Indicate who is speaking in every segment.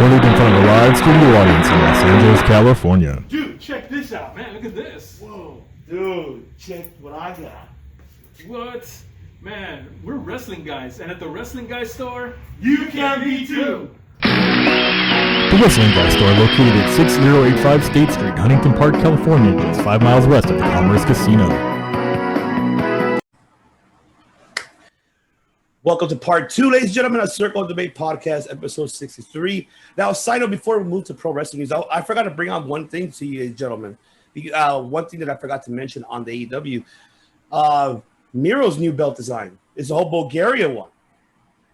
Speaker 1: recorded in front of a live studio audience in Los Angeles, California.
Speaker 2: Dude, check this out, man. Look at this.
Speaker 3: Whoa, dude, check what I got.
Speaker 2: What? Man, we're wrestling guys, and at the wrestling guy store,
Speaker 3: You can be too.
Speaker 1: The Wrestling Guy Store, located at 6085 State Street, Huntington Park, California, is 5 miles west of the Commerce Casino.
Speaker 3: Welcome to part 2, ladies and gentlemen, of Circle of Debate Podcast, episode 63. Now, side note, before we move to pro wrestling news, I forgot to bring on one thing to you, gentlemen. One thing that I forgot to mention on the AEW. Miro's new belt design is a whole Bulgaria one.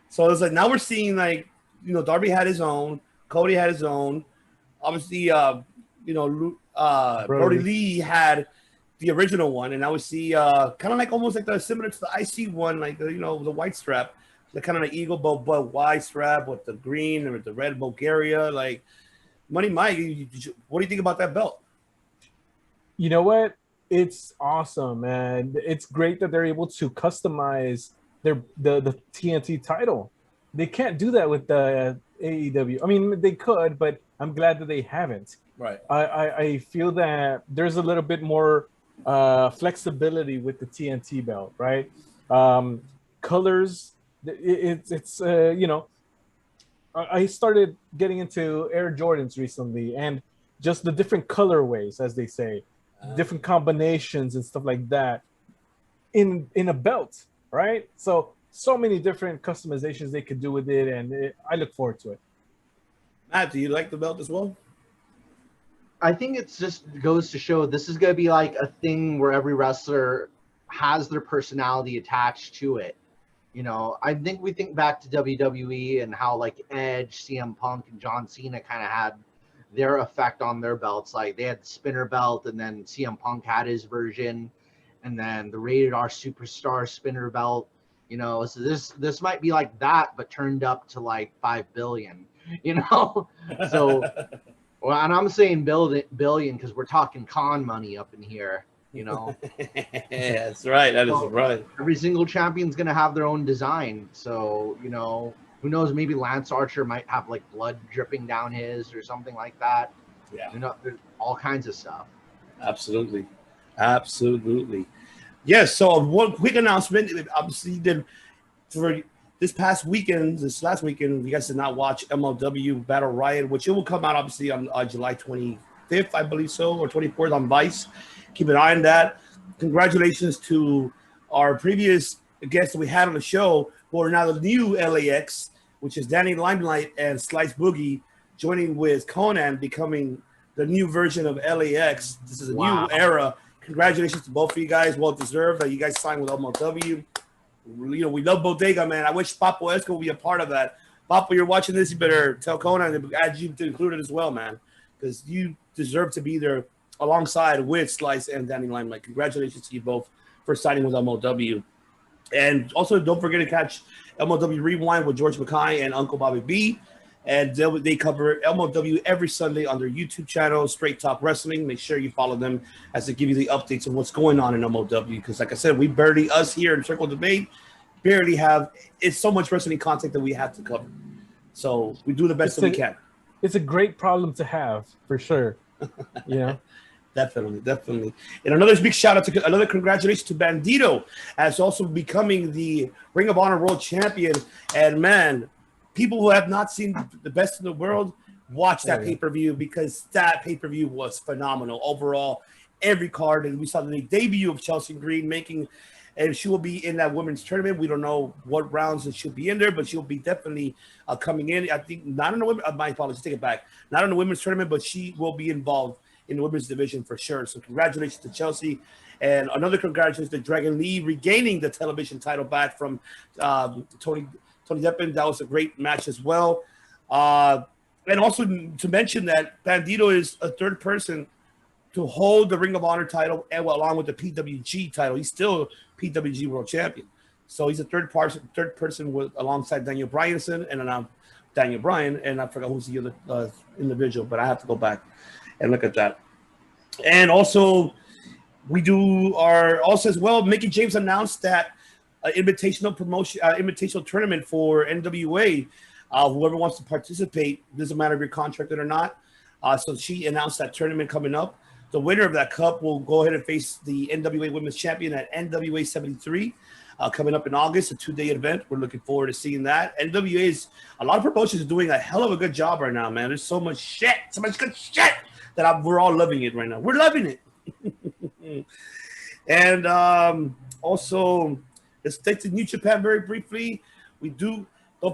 Speaker 3: So it's like now we're seeing, like, you know, Darby had his own, Cody had his own. Obviously, Brody Lee had the original one, and now we see kind of like almost like the similar to the IC one, like the, you know, the white strap, the kind of the eagle but wide strap with the green and with the red Bulgaria. Like, Money Mike, what do you think about that belt?
Speaker 4: You know what? It's awesome, man. It's great that they're able to customize the TNT title. They can't do that with the AEW. I mean, they could, but I'm glad that they haven't.
Speaker 3: Right.
Speaker 4: I feel that there's a little bit more flexibility with the TNT belt, right? Colors, it's you know, I started getting into Air Jordans recently, and just the different colorways, as they say, different combinations and stuff like that in a belt, right? So many different customizations they could do with it, and I look forward to it.
Speaker 3: Matt, do you like the belt as well?
Speaker 5: I think it's just goes to show this is going to be like a thing where every wrestler has their personality attached to it. You know, I think we think back to WWE and how like Edge, CM Punk, and John Cena kind of had their effect on their belts. Like they had the spinner belt, and then CM Punk had his version, and then the Rated R Superstar spinner belt. You know, so this might be like that, but turned up to like 5 billion. You know, so. Well, and I'm saying billion because we're talking con money up in here, you know.
Speaker 3: Yeah, that's right. That is right.
Speaker 5: Every single champion's going to have their own design. So, you know, who knows? Maybe Lance Archer might have, like, blood dripping down his or something like that.
Speaker 3: Yeah.
Speaker 5: You know, there's all kinds of stuff.
Speaker 3: Absolutely. Absolutely. Yes, so one quick announcement. Obviously, for this last weekend, you guys did not watch MLW Battle Riot, which it will come out obviously on July 25th, I believe so, or 24th on Vice. Keep an eye on that. Congratulations to our previous guests that we had on the show, who are now the new LAX, which is Danny Limelight and Slice Boogie, joining with Conan, becoming the new version of LAX. This is a new era. Congratulations to both of you guys. Well deserved that you guys signed with MLW. You know, we love Bodega, man. I wish Papo Esco would be a part of that. Papo, you're watching this, you better tell Conan to add you to include it as well, man, because you deserve to be there alongside with Slice and Danny Limelight. Congratulations to you both for signing with MLW. And also, don't forget to catch MLW Rewind with George Mackay and Uncle Bobby B. And they cover MLW every Sunday on their YouTube channel, Straight Talk Wrestling. Make sure you follow them as they give you the updates of what's going on in MLW. Because like I said, us here in Circle Debate, barely have – it's so much wrestling content that we have to cover. So we do the best that we can.
Speaker 4: It's a great problem to have, for sure. You know?
Speaker 3: Definitely. And another big shout out to another congratulations to Bandito as also becoming the Ring of Honor World Champion. And man – people who have not seen the best in the world, watch that pay-per-view, because that pay-per-view was phenomenal overall. Every card, and we saw the debut of Chelsea Green and she will be in that women's tournament. We don't know what rounds she'll be in there, but she'll be definitely coming in. I think not in the women. My apologies, take it back. Not in the women's tournament, but she will be involved in the women's division for sure. So congratulations to Chelsea, and another congratulations to Dragon Lee regaining the television title back from Tony Deppen. That was a great match as well. And also to mention that Bandito is a third person to hold the Ring of Honor title, and along with the PWG title. He's still PWG World Champion. So he's a third person with alongside Daniel Bryanson and Daniel Bryan, and I forgot who's the other individual, but I have to go back and look at that. And also, we do also as well, Mickey James announced that invitational tournament for NWA Whoever wants to participate, doesn't matter if you're contracted or not. So she announced that tournament coming up. The winner of that cup will go ahead and face the NWA Women's Champion at NWA 73 coming up in August, a 2-day event. We're looking forward to seeing that. NWA is, a lot of promotions are doing a hell of a good job right now, man. There's so much shit, so much good shit that we're all loving it right now. We're loving it. And also, let's take to New Japan very briefly. Don't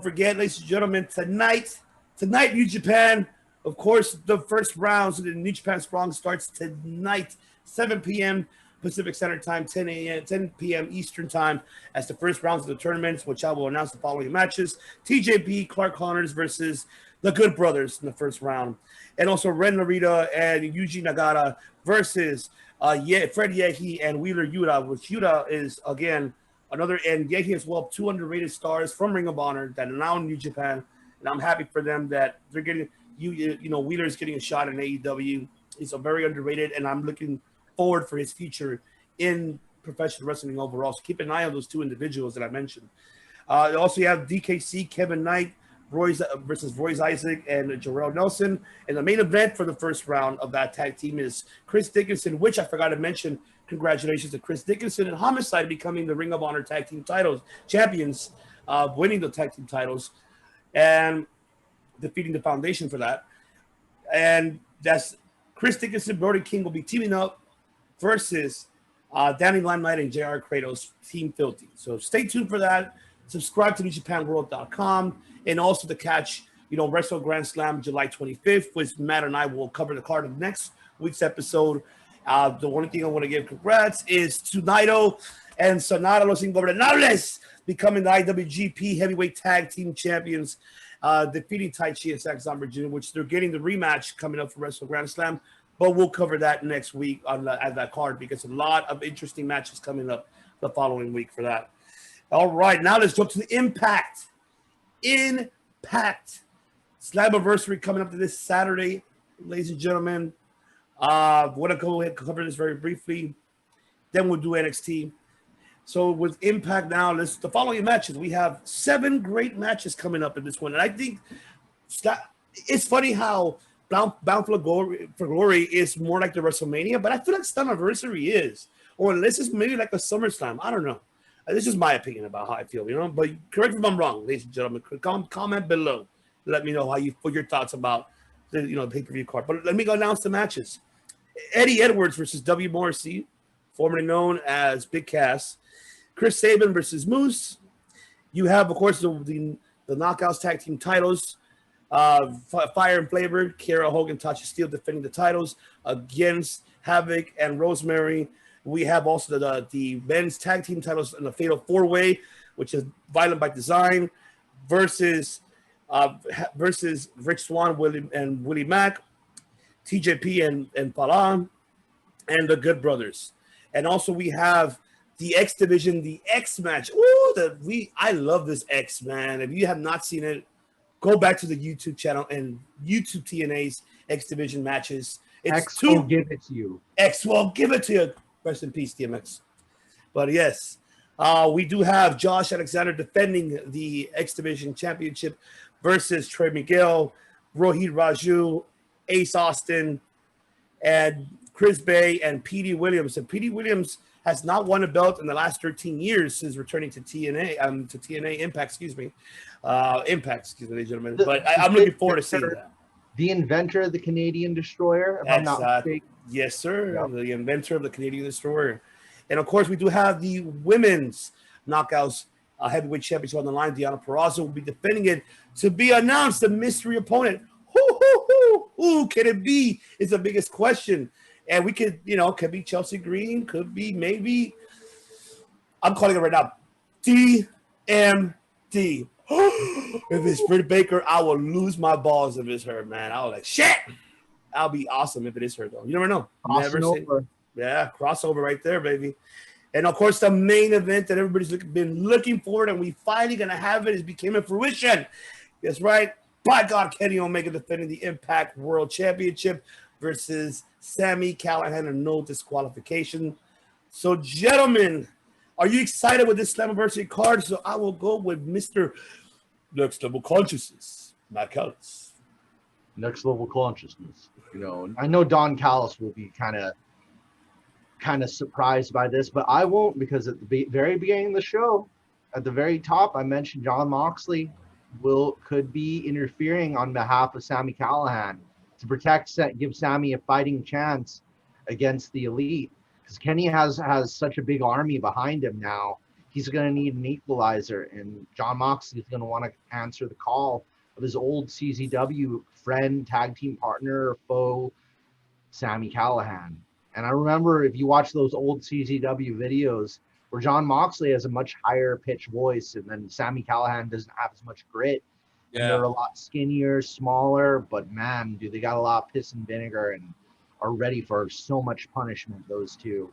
Speaker 3: forget, ladies and gentlemen, tonight, New Japan, of course, the first rounds of the New Japan Strong starts tonight, 7 p.m. Pacific Standard Time, 10 p.m. Eastern Time, as the first rounds of the tournaments, which I will announce the following matches. TJP, Clark Connors versus the Good Brothers in the first round. And also Ren Narita and Yuji Nagata versus Fred Yehi and Wheeler Yuta, which Yuta is, again, another, and Yehi as well, 2 underrated stars from Ring of Honor that are now in New Japan. And I'm happy for them that they're getting, Wheeler's getting a shot in AEW. He's a very underrated, and I'm looking forward for his future in professional wrestling overall. So keep an eye on those 2 individuals that I mentioned. Also, you have DKC, Kevin Knight, versus Royce Isaac and Jarrell Nelson. And the main event for the first round of that tag team is Chris Dickinson, which I forgot to mention. Congratulations to Chris Dickinson and Homicide becoming the Ring of Honor tag team titles champions, winning the tag team titles and defeating the Foundation for that. And that's Chris Dickinson, Brody King will be teaming up versus Danny Limelight and JR Kratos, Team Filthy. So stay tuned for that. Subscribe to NewJapanWorld.com, and also to catch, Wrestle Grand Slam July 25th, which Matt and I will cover the card of next week's episode. The only thing I want to give congrats is to Naito and Sonata Los Ingobernables becoming the IWGP Heavyweight Tag Team Champions, defeating Taichi and Zack Sabre Jr., which they're getting the rematch coming up for Wrestle Grand Slam. But we'll cover that next week at that card, because a lot of interesting matches coming up the following week for that. All right, now let's jump to the Impact Slammiversary coming up to this Saturday, ladies and gentlemen. I want to go ahead and cover this very briefly. Then we'll do NXT. So with Impact now, the following matches. We have 7 great matches coming up in this one. And I think it's funny how Bound for Glory is more like the WrestleMania, but I feel like Slammiversary is. Or unless it's maybe like a SummerSlam. I don't know. This is my opinion about how I feel, But correct me if I'm wrong, ladies and gentlemen. Comment below. Let me know what your thoughts about the pay-per-view card. But let me go announce the matches. Eddie Edwards versus W. Morrissey, formerly known as Big Cass. Chris Sabin versus Moose. You have, of course, the Knockouts Tag Team titles. Fire and Flavor, Kiera Hogan, Tasha Steele defending the titles against Havoc and Rosemary. We have also the men's tag team titles in the Fatal 4-Way, which is Violent by Design versus Rich Swann, Willie Mack, TJP and Palan, and the Good Brothers. And also we have the X Division, the X match. Ooh, I love this X, man. If you have not seen it, go back to the YouTube channel and YouTube TNA's X Division matches.
Speaker 5: X will give it to you.
Speaker 3: X will give it to you. Rest in peace, DMX. But yes, we do have Josh Alexander defending the X Division Championship versus Trey Miguel, Rohit Raju, Ace Austin, and Chris Bay and P.D. Williams. And P.D. Williams has not won a belt in the last 13 years since returning to TNA, Impact, ladies and gentlemen. But I'm looking forward to seeing that.
Speaker 5: The inventor of the Canadian Destroyer, if I'm not mistaken.
Speaker 3: Yes, sir. Yep. The inventor of the Canadian Destroyer. And, of course, we do have the women's Knockouts Heavyweight Championship on the line. Deonna Purrazzo will be defending it to be announced, the mystery opponent. Who can it be? Is the biggest question. And we could, could be Chelsea Green, could be maybe, I'm calling it right now, DMD. If it's Britt Baker, I will lose my balls if it's her, man. I was like, shit. That'll be awesome if it is her, though. You never know. Yeah, crossover right there, baby. And, of course, the main event that everybody's been looking for, and we finally going to have it, is became a fruition. That's right. By God, Kenny Omega defending the Impact World Championship versus Sami Callihan, and no disqualification. So, gentlemen, are you excited with this Slammiversary card? So I will go with Mr. Next level consciousness, Matt Callis.
Speaker 5: Next level consciousness. You know, and I know Don Callis will be kind of surprised by this, but I won't, because at the very beginning of the show, at the very top, I mentioned Jon Moxley could be interfering on behalf of Sami Callihan to give Sami a fighting chance against the Elite, because Kenny has such a big army behind him now. He's going to need an equalizer, and Jon Moxley is going to want to answer the call of his old CZW friend, tag team partner, foe, Sami Callihan. And I remember, if you watch those old CZW videos, where Jon Moxley has a much higher pitched voice, and then Sami Callihan doesn't have as much grit. Yeah. And they're a lot skinnier, smaller, but man, dude, they got a lot of piss and vinegar and are ready for so much punishment, those two.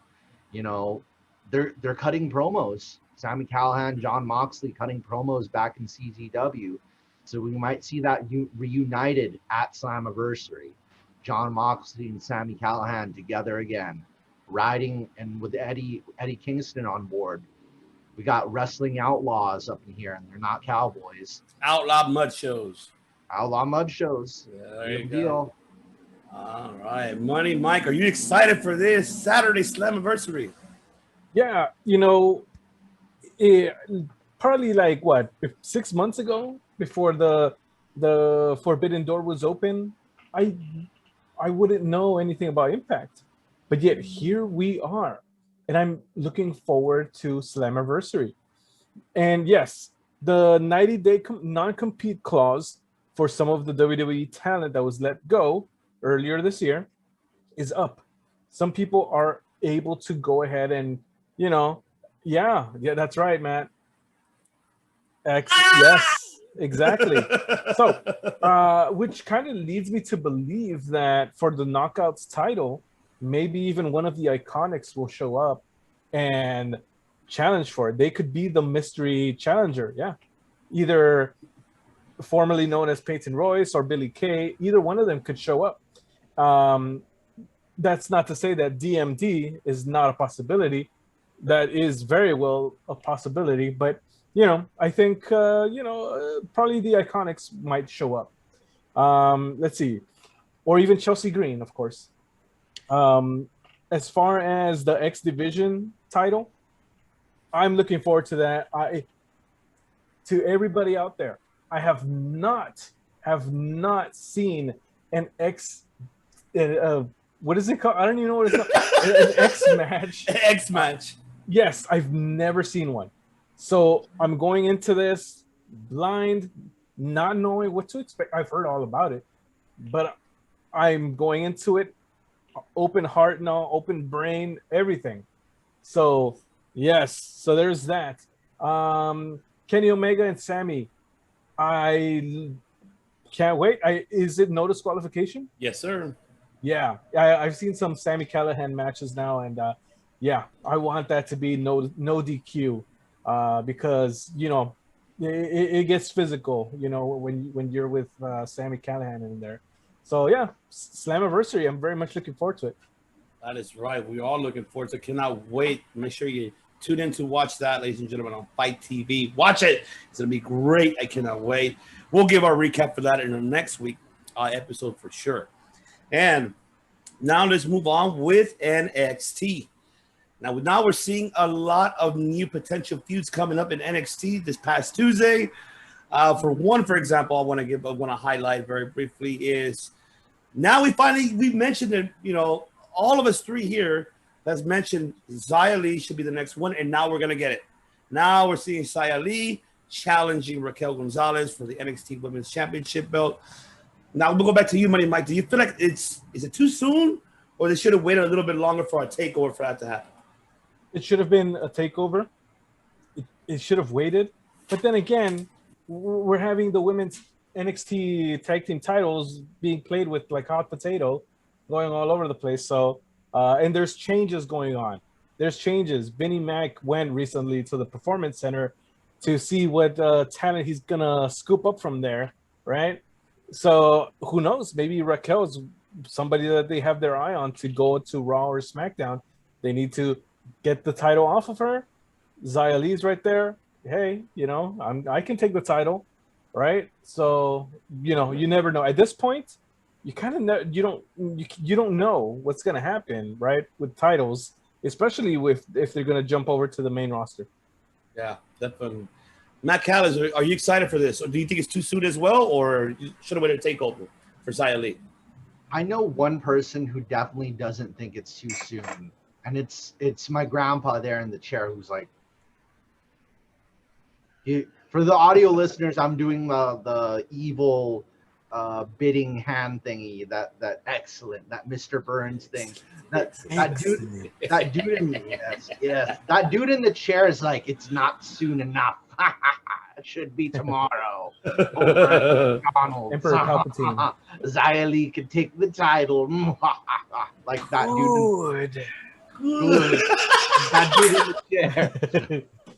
Speaker 5: You know, they're cutting promos. Sami Callihan, Jon Moxley cutting promos back in CZW. So we might see that reunited at Slammiversary. Jon Moxley and Sami Callihan together again, riding, and with Eddie Kingston on board. We got wrestling outlaws up in here, and they're not cowboys.
Speaker 3: Outlaw Mud Shows.
Speaker 5: Outlaw Mud Shows.
Speaker 3: Yeah, there you go. All right. Money Mike, are you excited for this Saturday Slammiversary?
Speaker 4: Yeah, you know, probably like 6 months ago, before the Forbidden Door was open, I wouldn't know anything about Impact, but yet here we are, and I'm looking forward to Slammiversary. And yes, the 90-day non-compete clause for some of the WWE talent that was let go earlier this year is up. Some people are able to go ahead and, you know, yeah, that's right, Matt. Yes, exactly. So, which kind of leads me to believe that for the Knockouts title, maybe even one of the Iconics will show up and challenge for it. They could be the mystery challenger. Yeah, either formerly known as Peyton Royce or Billy Kay. Either one of them could show up. That's not to say that DMD is not a possibility. That is very well a possibility, but you know, I think probably the Iconics might show up. Let's see, or even Chelsea Green, of course. As far as the X Division title, I'm looking forward to that. To everybody out there, I have not seen an X. What is it called? I don't even know what it's called. An X match.
Speaker 3: X match.
Speaker 4: Yes, I've never seen one. So I'm going into this blind, not knowing what to expect. I've heard all about it, but I'm going into it open heart now, open brain, everything. So yes, so there's that. Kenny Omega and Sammy, I can't wait. Is it no disqualification?
Speaker 3: Yes, sir.
Speaker 4: Yeah, I've seen some Sami Callihan matches now, and yeah, I want that to be no DQ, because you know it gets physical, you know, when you're with Sami Callihan in there. So yeah, Slammiversary, I'm very much looking forward to it.
Speaker 3: That is right. We're all looking forward to it. Cannot wait. Make sure you tune in to watch that, ladies and gentlemen, on Fight TV. Watch it. It's going to be great. I cannot wait. We'll give our recap for that in the next week episode for sure. And now let's move on with NXT. Now we're seeing a lot of new potential feuds coming up in NXT this past Tuesday. For example, I want to highlight very briefly is now we mentioned it, you know, all of us three here has mentioned Xia Li should be the next one, and now we're going to get it. Now we're seeing Xia Li challenging Raquel Gonzalez for the NXT Women's Championship belt. Now we'll go back to you, Money Mike. Do you feel like is it too soon, or they should have waited a little bit longer for a takeover for that to happen?
Speaker 4: It should have been a takeover. It should have waited. But then again, we're having the women's NXT tag team titles being played with like hot potato, going all over the place. So, and there's changes going on. There's changes. Vinnie Mac went recently to the Performance Center to see what talent he's gonna scoop up from there, right? So who knows? Maybe Raquel's somebody that they have their eye on to go to Raw or SmackDown. They need to get the title off of her. Xia Li's right there. Hey, you know, I can take the title. right? So you never know. At this point, you kind of know you don't know what's gonna happen, right? With titles, especially if they're gonna jump over to the main roster.
Speaker 3: Yeah, definitely. Matt Callis, are you excited for this, or do you think it's too soon as well, or you should have waited a takeover for Xia Li?
Speaker 5: I know one person who definitely doesn't think it's too soon, and it's my grandpa there in the chair who's like, for the audio listeners, I'm doing the evil bidding hand thingy, that excellent, that Mr. Burns thing. That dude in that dude in the chair is like, it's not soon enough. It should be tomorrow. Over McDonald's.
Speaker 4: Emperor Palpatine.
Speaker 5: Xia Li could take the title. Like that dude. Good. That dude in the chair.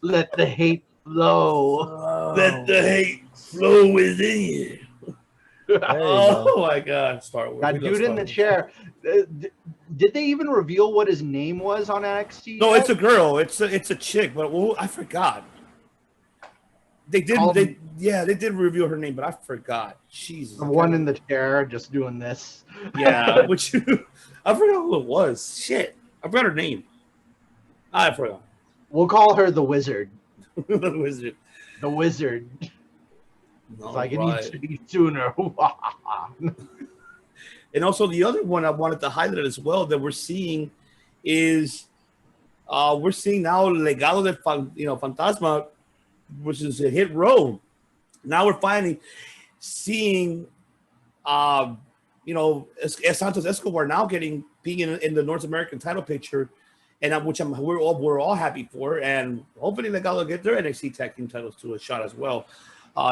Speaker 5: Let the hate flow.
Speaker 3: Let the hate flow within you. Oh my God, Star Wars.
Speaker 5: That dude in the chair. Did they even reveal what his name was on NXT?
Speaker 3: No, it's a girl. It's a chick, but I forgot. They did. They did reveal her name, but I forgot. Jesus.
Speaker 5: The one in the chair just doing this.
Speaker 3: Yeah, which I forgot who it was. Shit, I forgot her name. I forgot.
Speaker 5: We'll call her the Wizard.
Speaker 3: The Wizard.
Speaker 5: The Wizard. It's like, it needs to be sooner.
Speaker 3: And also the other one I wanted to highlight as well that we're seeing is we're seeing now Legado del Fantasma, which is a hit row. Now we're finally seeing Santos Escobar now being in the North American title picture, and which we're all happy for, and hopefully Legado will get their NXT tag team titles to a shot as well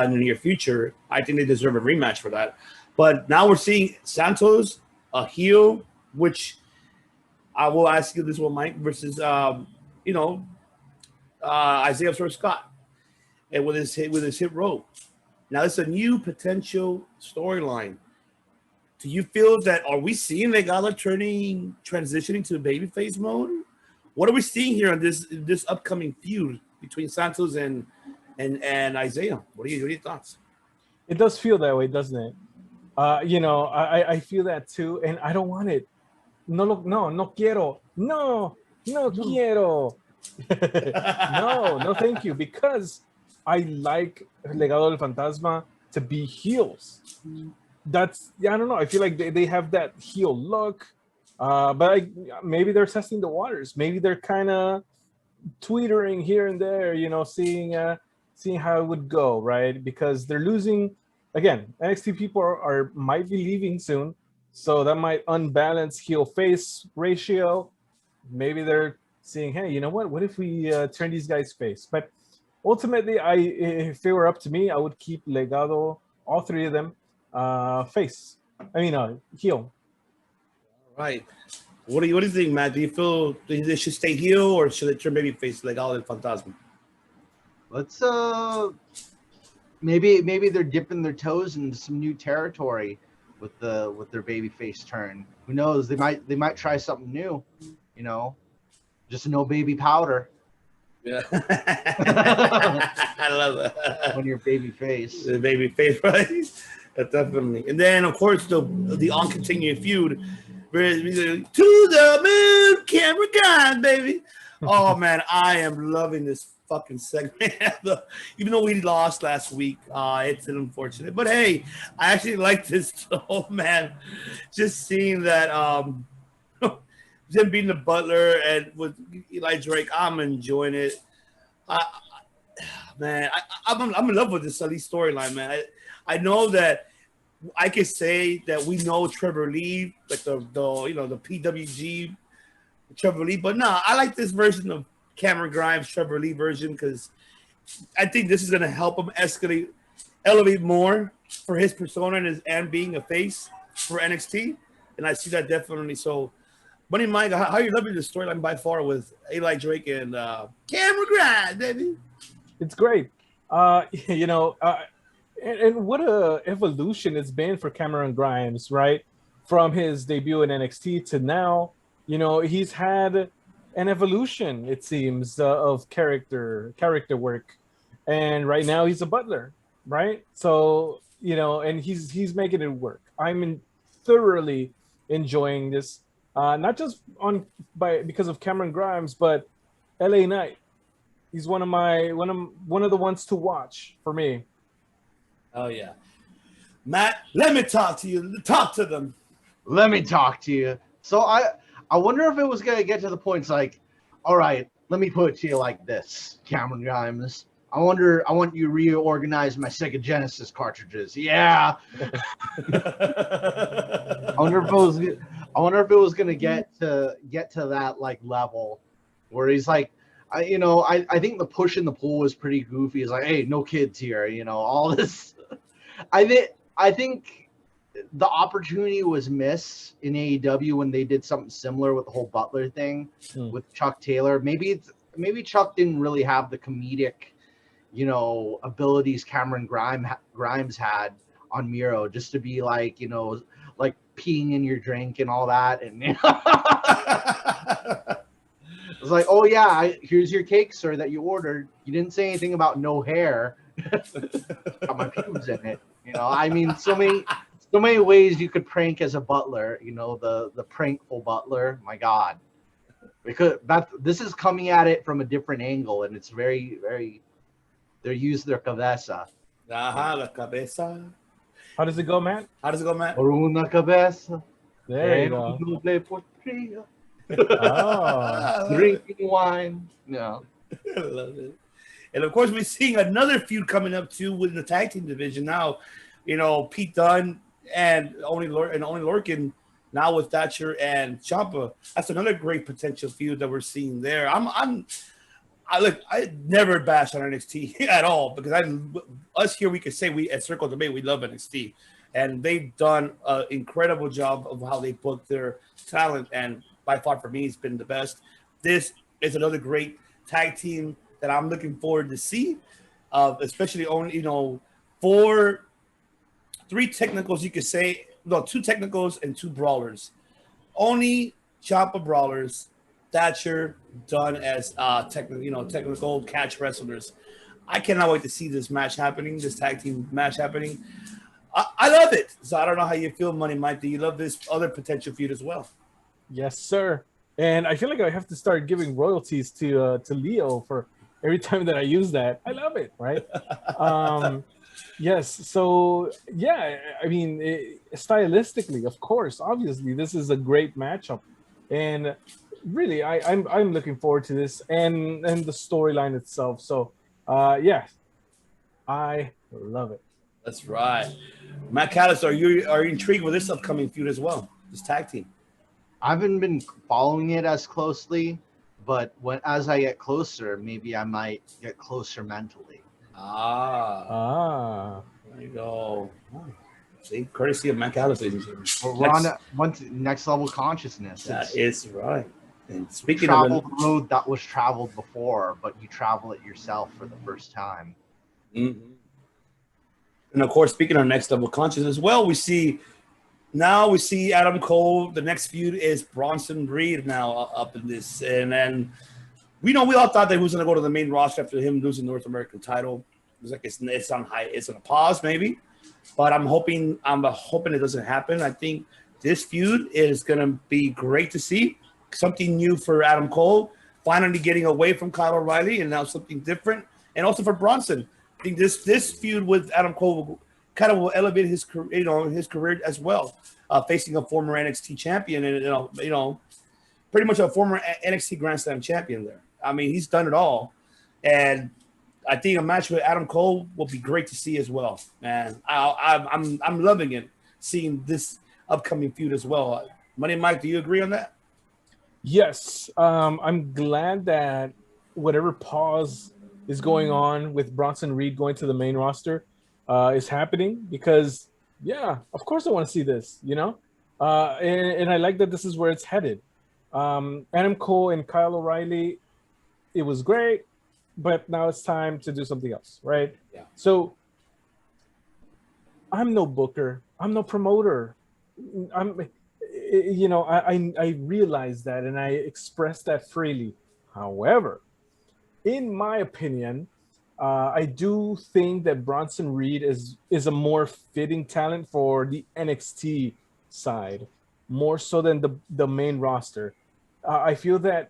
Speaker 3: in the near future. I think they deserve a rematch for that. But now we're seeing Santos, a heel, which I will ask you this one, Mike, versus Isaiah Scott, and with his hit row. Now it's a new potential storyline. Do you feel that, are we seeing Legado transitioning to babyface mode? What are we seeing here on this upcoming feud between Santos and Isaiah? What are your thoughts?
Speaker 4: It does feel that way, doesn't it? I feel that too, and I don't want it. No quiero. No quiero. no, thank you. Because I like Legado del Fantasma to be heels. I don't know. I feel like they have that heel look, but maybe they're testing the waters. Maybe they're kind of tweetering here and there, seeing how it would go, right? Because they're losing. Again, NXT people might be leaving soon, so that might unbalance heel-face ratio. Maybe they're saying, hey, you know what? What if we turn these guys face? But ultimately, if it were up to me, I would keep Legado, all three of them, face. Heel.
Speaker 3: Right. What do you think, Matt? Do you feel they should stay heel, or should they turn maybe face Legado del Fantasma?
Speaker 5: Let's maybe they're dipping their toes into some new territory with their babyface turn. Who knows? They might try something new. Just no baby powder.
Speaker 3: Yeah. I love that.
Speaker 5: When you're babyface.
Speaker 3: The babyface, right? Definitely. And then of course the on-continuing feud. To the moon, camera guy, baby. Oh man, I am loving this fucking segment. Even though we lost last week, it's unfortunate. But hey, I actually like this so man. Just seeing that them being the Butler and with Eli Drake, I'm enjoying it. I'm in love with this storyline, man. I know that I could say that we know Trevor Lee, like the PWG Trevor Lee, but no, I like this version of Cameron Grimes, Trevor Lee version, because I think this is going to help him elevate more for his persona and being a face for NXT, and I see that definitely. So, Bunny Mike, how are you loving the storyline by far with Eli Drake and Cameron Grimes, baby?
Speaker 4: It's great. And what a evolution it's been for Cameron Grimes, right? From his debut in NXT to now, he's had an evolution, it seems, of character work. And right now he's a butler. right? So and he's making it work. Thoroughly enjoying this, not just because of Cameron Grimes, but LA Knight. He's one of the ones to watch for me.
Speaker 3: Oh yeah, Matt. Let me talk to you. Talk to them.
Speaker 5: Let me talk to you. So I wonder if it was gonna get to the point. It's like, all right, let me put it to you like this, Cameron Grimes. I want you to reorganize my Sega Genesis cartridges. Yeah. I wonder if it was gonna get to that like level where he's like, I think the push and the pull was pretty goofy. He's like, hey, no kids here, all this. I think the opportunity was missed in AEW when they did something similar with the whole Butler thing with Chuck Taylor. Maybe Chuck didn't really have the comedic, abilities Cameron Grimes had on Miro, just to be like, like peeing in your drink and all that. And it's like, oh yeah, here's your cake, sir, that you ordered. You didn't say anything about no hair. Got my pubes in it. I mean, so many ways you could prank as a butler. The prankful butler. My God, because this is coming at it from a different angle, and it's very, very. They use their cabeza.
Speaker 3: La cabeza.
Speaker 4: How does it go, Matt?
Speaker 5: Por una cabeza.
Speaker 4: There you go.
Speaker 5: Drinking wine. Yeah.
Speaker 3: I love it. And of course, we're seeing another feud coming up too within the tag team division now. Pete Dunne and Only Lorcan now with Thatcher and Ciampa. That's another great potential feud that we're seeing there. I never bash on NXT at all because us here we could say we at Circle Debate we love NXT, and they've done an incredible job of how they book their talent, and by far for me it's been the best. This is another great tag team that I'm looking forward to see, especially on three technicals you could say, no, two technicals and two brawlers, only Ciampa brawlers, Thatcher done as technical catch wrestlers. I cannot wait to see this tag team match happening. I love it. So I don't know how you feel, Money Mike. Do you love this other potential feud as well?
Speaker 4: Yes, sir. And I feel like I have to start giving royalties to Leo for every time that I use that. I love it, right? Yes. So yeah, I mean, stylistically, of course, obviously, this is a great matchup, and really, I'm looking forward to this and the storyline itself. So, yeah, I love it.
Speaker 3: That's right. Matt Callis, are you intrigued with this upcoming feud as well? This tag team.
Speaker 5: I haven't been following it as closely, but as I get closer, maybe I might get closer mentally.
Speaker 3: There you go. See, courtesy of Matt Callis.
Speaker 5: We're on next level consciousness.
Speaker 3: That is right. And speaking
Speaker 5: of the road that was traveled before, but you travel it yourself for the first time.
Speaker 3: Mm-hmm. And of course, speaking of next level consciousness as well, we see Adam Cole. The next feud is Bronson Reed now up in this, and then we all thought that he was going to go to the main roster after him losing the North American title. It was like it's on high, it's on a pause maybe, but I'm hoping it doesn't happen. I think this feud is going to be great to see. Something new for Adam Cole, finally getting away from Kyle O'Reilly, and now something different. And also for Bronson, I think this feud with Adam Cole will elevate his career as well, facing a former NXT champion and pretty much a former NXT Grand Slam champion there. I mean, he's done it all, and I think a match with Adam Cole will be great to see as well. Man, I'm loving it, seeing this upcoming feud as well. Money Mike, do you agree on that?
Speaker 4: Yes, I'm glad that whatever pause is going on with Bronson Reed going to the main roster is happening, because, yeah, of course I want to see this, and I like that this is where it's headed. Adam Cole and Kyle O'Reilly, it was great, but now it's time to do something else, right?
Speaker 3: Yeah.
Speaker 4: So I'm no booker, I'm no promoter. I realize that, and I express that freely. However, in my opinion, I do think that Bronson Reed is a more fitting talent for the NXT side, more so than the main roster. I feel that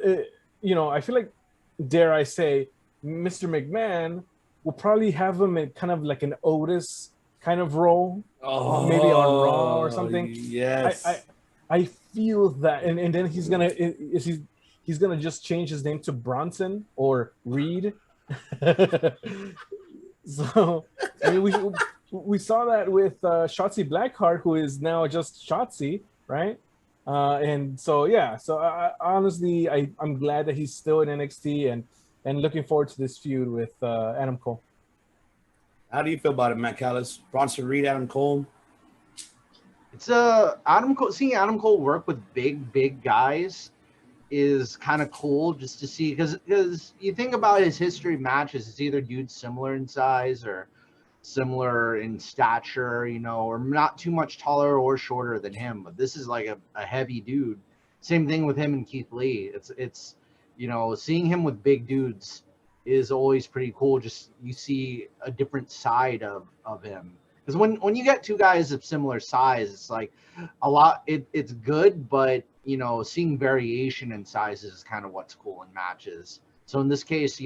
Speaker 4: I feel like, dare I say, Mr. McMahon will probably have him in kind of like an Otis kind of role, maybe on Raw or something. I
Speaker 3: Yes.
Speaker 4: I feel that, and then he's gonna just change his name to Bronson or Reed. So I mean, we saw that with Shotzi Blackheart, who is now just Shotzi, right? And so yeah, so honestly, I'm glad that he's still in NXT and looking forward to this feud with Adam Cole.
Speaker 3: How do you feel about it, Matt Callis? Bronson Reed, Adam Cole.
Speaker 5: It's Adam Cole. Seeing Adam Cole work with big guys is kind of cool just to see, because you think about his history of matches, it's either dudes similar in size or similar in stature, or not too much taller or shorter than him. But this is like a heavy dude. Same thing with him and Keith Lee. It's seeing him with big dudes is always pretty cool. Just you see a different side of him. Because when you get two guys of similar size, it's like a lot. It's good, but seeing variation in sizes is kind of what's cool in matches. So in this case,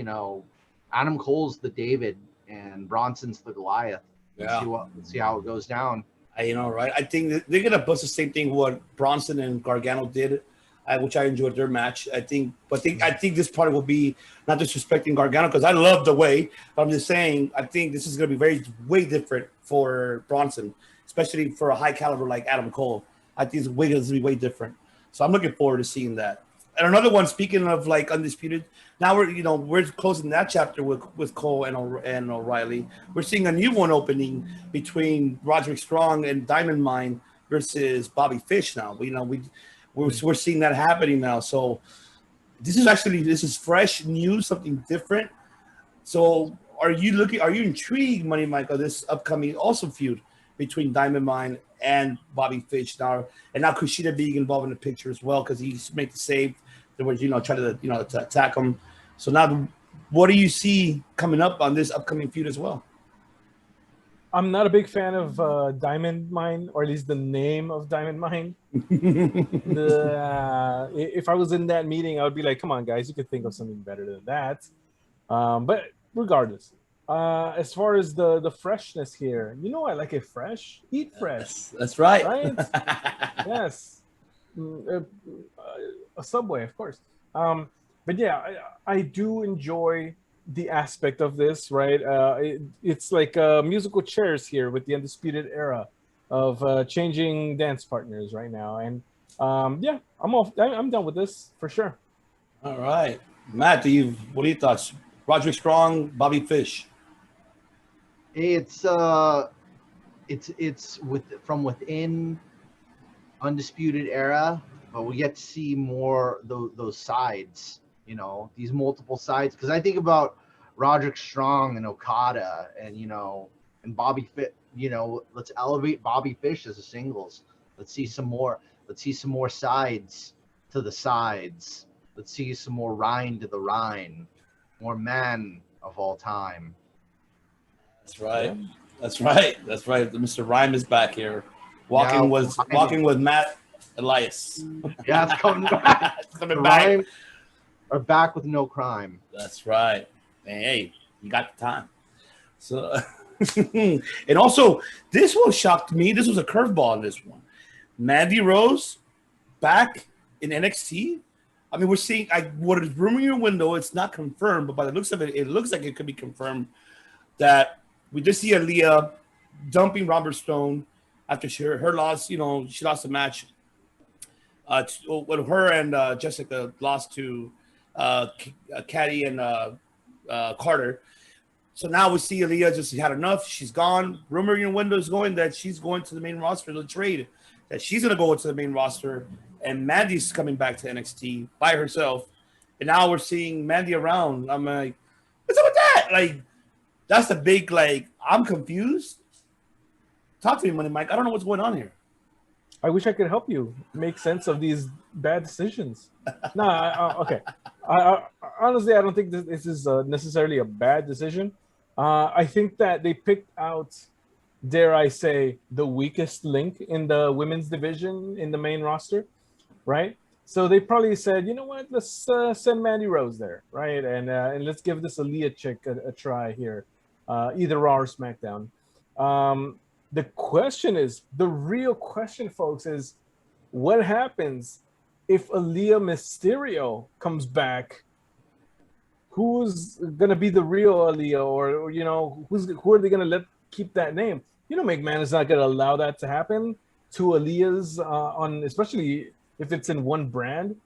Speaker 5: Adam Cole's the David and Bronson's the Goliath.
Speaker 3: Yeah.
Speaker 5: Let's see how it goes down.
Speaker 3: Right? I think they're gonna bust the same thing what Bronson and Gargano did, which I enjoyed their match. I think this part will be not disrespecting Gargano because I love the way, but I'm just saying I think this is gonna be way different for Bronson, especially for a high caliber like Adam Cole. I think it's gonna be way different. So I'm looking forward to seeing that. And another one, speaking of like undisputed, now we're closing that chapter with Cole and O'Reilly. We're seeing a new one opening between Roderick Strong and Diamond Mine versus Bobby Fish. Now we're seeing that happening now. So this is fresh news, something different. So are you intrigued, Money Mike, of this upcoming also feud between Diamond Mine and Bobby Fish now, and now Kushida being involved in the picture as well because he's made the save. There was try to attack him. So now, what do you see coming up on this upcoming feud as well?
Speaker 4: I'm not a big fan of Diamond Mine, or at least the name of Diamond Mine. If I was in that meeting, I would be like, "Come on, guys, you could think of something better than that." But regardless, as far as the freshness here, I like it fresh. Eat fresh.
Speaker 3: That's right.
Speaker 4: Right? Yes. A Subway, of course. But yeah, I do enjoy the aspect of this, right? It's like musical chairs here with the Undisputed Era of changing dance partners right now. And yeah, I'm done with this for sure.
Speaker 3: All right. Matt, what are your thoughts? Roderick Strong, Bobby Fish.
Speaker 5: It's from within Undisputed Era, but we get to see more those sides, these multiple sides. Because I think about Roderick Strong and Okada and and Bobby Fish. Let's elevate Bobby Fish as a singles. Let's see some more sides to the sides. Let's see some more Rhine to the Rhine. More man of all time.
Speaker 3: That's right. That's right. Mr. Rhyme is back here, walking with Matt Elias.
Speaker 5: Yeah, it's coming back.
Speaker 3: It's coming back.
Speaker 5: Are back with no crime.
Speaker 3: That's right. Man, hey, you got the time. So, and also, this one shocked me. This was a curveball in this one. Mandy Rose back in NXT. I mean, we're seeing what is rumoring your window. It's not confirmed, but by the looks of it, it looks like it could be confirmed that we did see Aaliyah dumping Robert Stone after her loss. She lost the match. When her and Jessica lost to Caddy and Carter. So now we see Aaliyah just had enough. She's gone. Rumor your window is going that she's going to the main roster to trade. That she's going to go into the main roster. And Mandy's coming back to NXT by herself. And now we're seeing Mandy around. I'm like, what's up with that? Like, that's the big, I'm confused. Talk to me, Money Mike. I don't know what's going on here.
Speaker 4: I wish I could help you make sense of these bad decisions. No, okay. Honestly, I don't think this is necessarily a bad decision. I think that they picked out, dare I say, the weakest link in the women's division in the main roster, right? So they probably said, you know what, let's send Mandy Rose there, right? And let's give this Aaliyah chick a try here, either Raw or SmackDown. The question is, the real question, folks, is what happens if Aaliyah Mysterio comes back? Who's gonna be the real Aaliyah, or you know, who are they gonna let keep that name? You know, McMahon is not gonna allow that to happen to Aaliyah's on, especially if it's in one brand.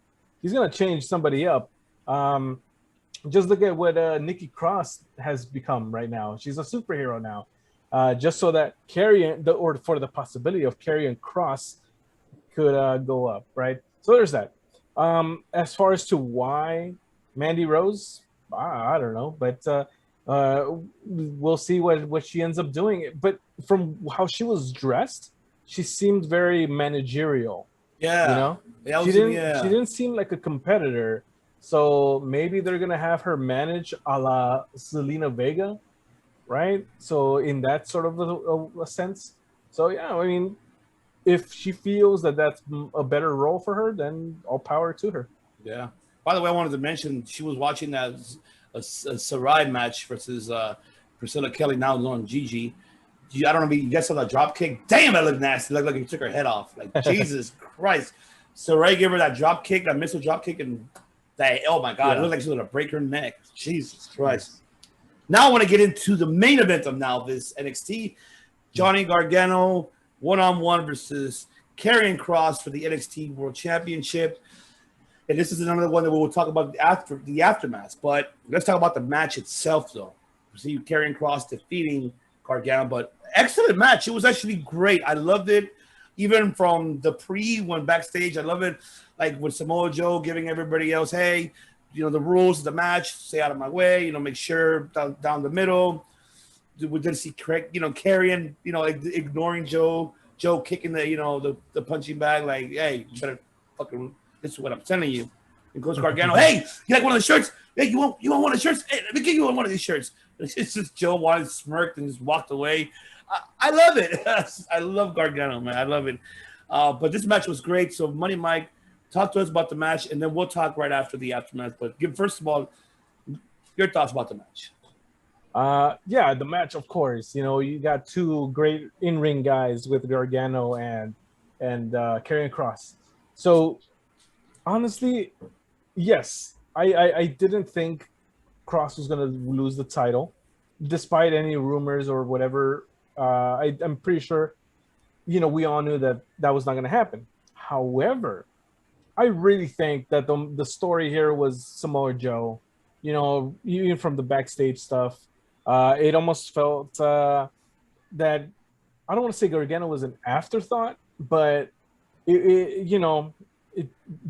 Speaker 4: He's gonna change somebody up. Just look at what Nikki Cross has become right now. She's a superhero now. Just so that or for the possibility of Karrion Cross could go up, right? So there's that. As far as to why Mandy Rose, I don't know, but we'll see what she ends up doing. But from how she was dressed, she seemed very managerial.
Speaker 3: Yeah,
Speaker 4: you know, she didn't seem like a competitor. So maybe they're gonna have her manage a la Selena Vega, right? So in that sort of a sense. So yeah, I mean, if she feels that that's a better role for her, then all power to her.
Speaker 3: Yeah. By the way, I wanted to mention she was watching that a Sarai match versus Priscilla Kelly, now known Gigi. I don't know if you guys saw that drop kick. Damn, it looked nasty. It looked like he took her head off. Like, Jesus Christ. Sarai gave her that drop kick, that missile drop kick, and that, oh my God, it looked like she was going to break her neck. Jesus Christ. Now I want to get into the main event of now this NXT. Johnny Gargano, one-on-one versus Karrion Cross for the NXT World Championship. And this is another one that we will talk about after the aftermath. But let's talk about the match itself, though. We see Karrion Cross defeating Gargano, but excellent match. It was actually great. I loved it. Even from the when backstage, I love it. Like with Samoa Joe giving everybody else, hey, you know, the rules of the match, stay out of my way, you know, make sure down the middle. We did see, you know, Karrion, you know, ignoring Joe kicking the punching bag, like, hey, you better fucking, this is what I'm telling you. And goes Gargano, hey, you like one of the shirts? Hey, you want one of the shirts? Hey, let me get you one of these shirts. It's just Joe wanted, smirked, and just walked away. I love it. I love Gargano, man. I love it. But this match was great. So, Money Mike, talk to us about the match, and then we'll talk right after the aftermath. But first of all, your thoughts about the match.
Speaker 4: Yeah, the match, of course. You know, you got two great in-ring guys with Gargano and Karrion Cross. So, honestly, yes, I didn't think Cross was going to lose the title, despite any rumors or whatever. I'm pretty sure, you know, we all knew that was not going to happen. However, I really think that the story here was Samoa Joe. You know, even from the backstage stuff, it almost felt that, I don't want to say Gargano was an afterthought, but you know,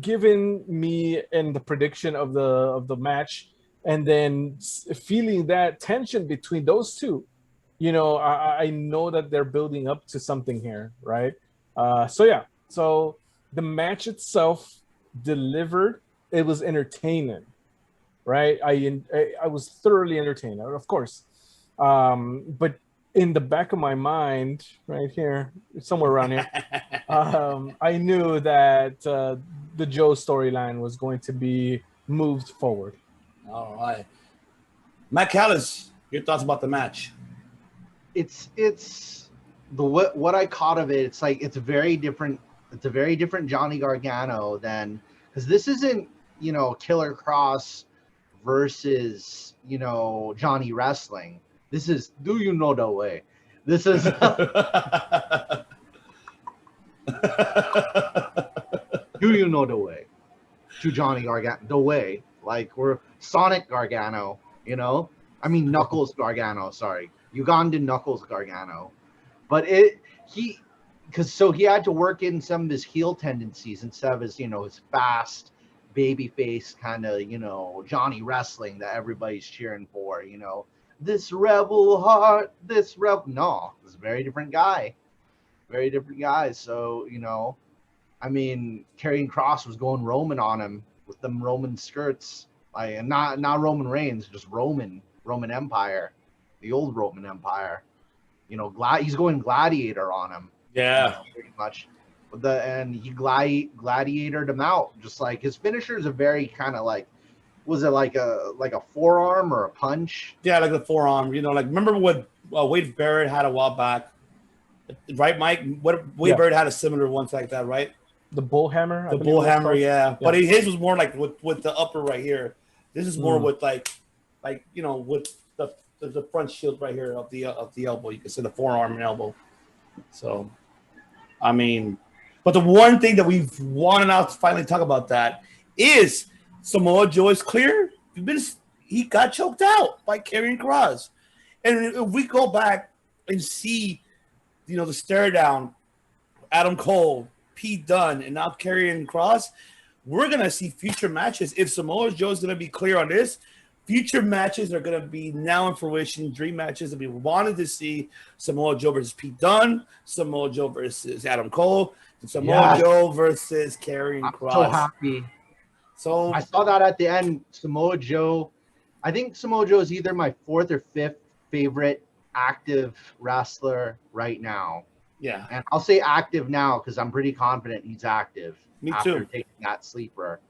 Speaker 4: given me and the prediction of the match, and then feeling that tension between those two, you know, I know that they're building up to something here, right? So the match itself delivered. It was entertaining, right? I was thoroughly entertained, of course, but in the back of my mind, right here, somewhere around here, I knew that the Joe storyline was going to be moved forward.
Speaker 3: All right, Matt Callis, your thoughts about the match?
Speaker 5: It's what I caught of it. It's like it's a very different Johnny Gargano than, because this isn't, you know, Killer Cross versus, you know, Johnny Wrestling. This is, do you know the way? This is do you know the way to Johnny Gargano? The way, like, we're Sonic Gargano, you know? I mean Knuckles Gargano, sorry. Ugandan Knuckles Gargano. But he had to work in some of his heel tendencies instead of his, you know, his fast babyface kind of, you know, Johnny Wrestling that everybody's cheering for, you know. This rebel heart, no, it's a very different guy. very different guys. So, I mean, Karrion Kross was going Roman on him with them Roman skirts, like, and not Roman Reigns, just Roman Empire, the old Roman Empire. He's going Gladiator on him.
Speaker 3: Yeah.
Speaker 5: Pretty much. And he gladiatored him out. Just like his finishers are very kind of like, was it like a forearm or a punch?
Speaker 3: Yeah, like the forearm. Like remember what Wade Barrett had a while back, right, Mike? Wade Barrett had a similar one like that, right?
Speaker 4: The bullhammer.
Speaker 3: The bullhammer, yeah. But his was more like with the upper right here. This is more with like with the front shield right here of the elbow. You can see the forearm and elbow. So, I mean, but the one thing that we've wanted out to finally talk about that is Samoa Joe is clear. He got choked out by Karrion Kross. And if we go back and see, the stare down, Adam Cole, Pete Dunne, and now Karrion Kross, we're going to see future matches. If Samoa Joe is going to be clear on this, future matches are going to be now in fruition, dream matches that we wanted to see. Samoa Joe versus Pete Dunne, Samoa Joe versus Adam Cole, and Samoa Joe versus Karrion Kross.
Speaker 5: So happy.
Speaker 3: So
Speaker 5: I saw that at the end. Samoa Joe, I think Samoa Joe is either my 4th or 5th favorite active wrestler right now.
Speaker 3: Yeah.
Speaker 5: And I'll say active now because I'm pretty confident he's active.
Speaker 3: Me
Speaker 5: after
Speaker 3: too.
Speaker 5: Taking that sleeper.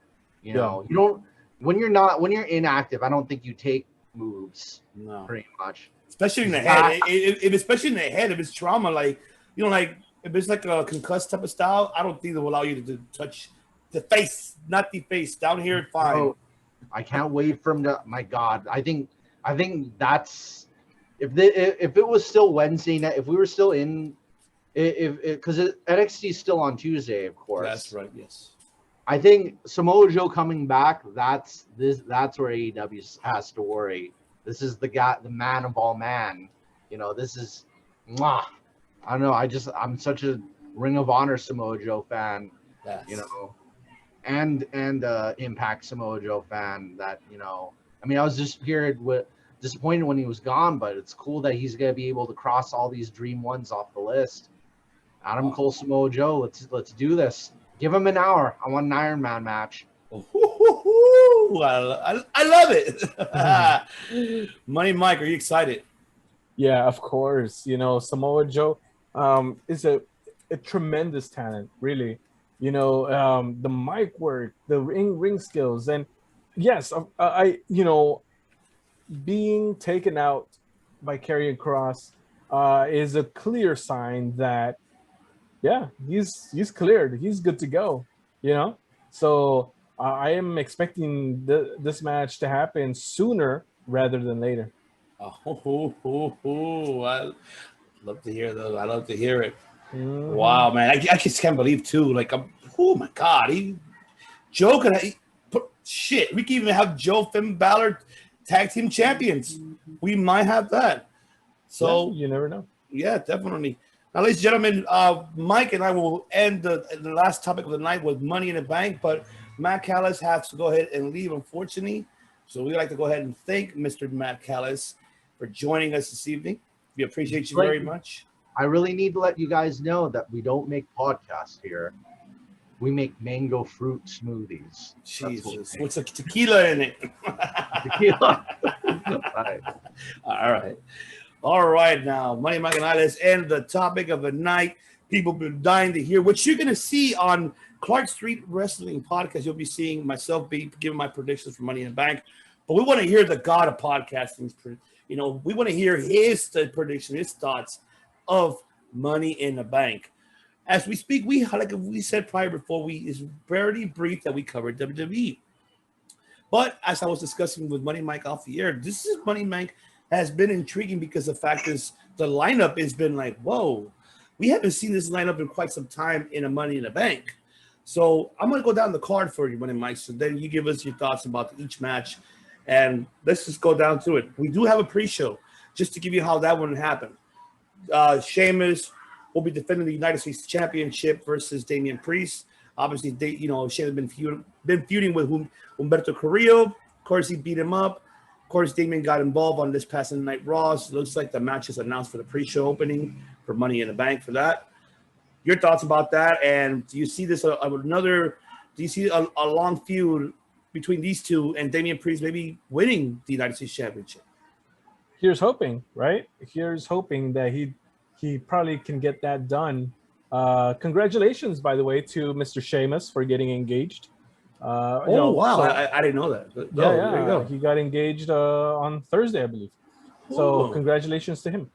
Speaker 5: You don't when you're inactive, I don't think you take moves.
Speaker 3: No.
Speaker 5: Pretty much.
Speaker 3: Especially in the head. Especially in the head, if it's trauma, like like if it's like a concussed type of style, I don't think they'll allow you to touch the face, not the face. Down here, fine.
Speaker 5: Oh, I can't wait for him to. My God, I think that's if it was still Wednesday night, if we were still in, because NXT is still on Tuesday, of course.
Speaker 3: That's right. Yes.
Speaker 5: I think Samoa Joe coming back. That's where AEW has to worry. This is the guy, the man of all man. This is, I don't know. I'm such a Ring of Honor Samoa Joe fan.
Speaker 3: Yes.
Speaker 5: And Impact Samoa Joe fan that, I mean, I was just disappointed when he was gone, but it's cool that he's going to be able to cross all these dream ones off the list. Adam Cole, Samoa Joe, let's do this. Give him an hour. I want an Iron Man match.
Speaker 3: I love it. Money Mike, are you excited?
Speaker 4: Yeah, of course. Samoa Joe is a tremendous talent, really. The mic work, the ring skills, and yes, I being taken out by Karrion Kross is a clear sign that he's cleared, he's good to go. So I am expecting this match to happen sooner rather than later.
Speaker 3: I love to hear those. I love to hear it.
Speaker 4: Mm-hmm.
Speaker 3: Wow, man. I just can't believe, too. Like, oh, my God. Joe can shit. We can even have Joe, Finn Balor tag team champions. We might have that. So
Speaker 4: you never know.
Speaker 3: Yeah, definitely. Now, ladies and gentlemen, Mike and I will end the last topic of the night with Money in the Bank, but Matt Callis has to go ahead and leave, unfortunately. So we'd like to go ahead and thank Mr. Matt Callis for joining us this evening. We appreciate you very much.
Speaker 5: I really need to let you guys know that we don't make podcasts here. We make mango fruit smoothies.
Speaker 3: Jesus. What's a tequila in it?
Speaker 5: Tequila.
Speaker 3: All right, now, Money Mike and I, let's end the topic of the night. People have been dying to hear what you're going to see on Clark Street Wrestling Podcast. You'll be seeing myself be giving my predictions for Money in the Bank. But we want to hear the god of podcasting. We want to hear his prediction, his thoughts of Money in the Bank. As we speak, like we said prior before, it's very brief that we covered WWE. But as I was discussing with Money Mike off the air, this is Money Mike has been intriguing because the fact is the lineup has been like, whoa, we haven't seen this lineup in quite some time in a Money in the Bank. So I'm going to go down the card for you, Money Mike. So then you give us your thoughts about each match. And let's just go down to it. We do have a pre-show just to give you how that one happened. Sheamus will be defending the United States Championship versus Damian Priest. Obviously, Sheamus has been feuding with Humberto Carrillo. Of course, he beat him up. Of course, Damian got involved on this past Night Raw. So it looks like the match is announced for the pre-show opening for Money in the Bank for that. Your thoughts about that? And do you see this another? Do you see a long feud between these two and Damian Priest maybe winning the United States Championship?
Speaker 4: Here's hoping, right? Here's hoping that he probably can get that done. Congratulations, by the way, to Mr. Sheamus for getting engaged.
Speaker 3: Oh wow, I didn't know that. But,
Speaker 4: yeah,
Speaker 3: there you go.
Speaker 4: he got engaged on Thursday, I believe. So congratulations to him.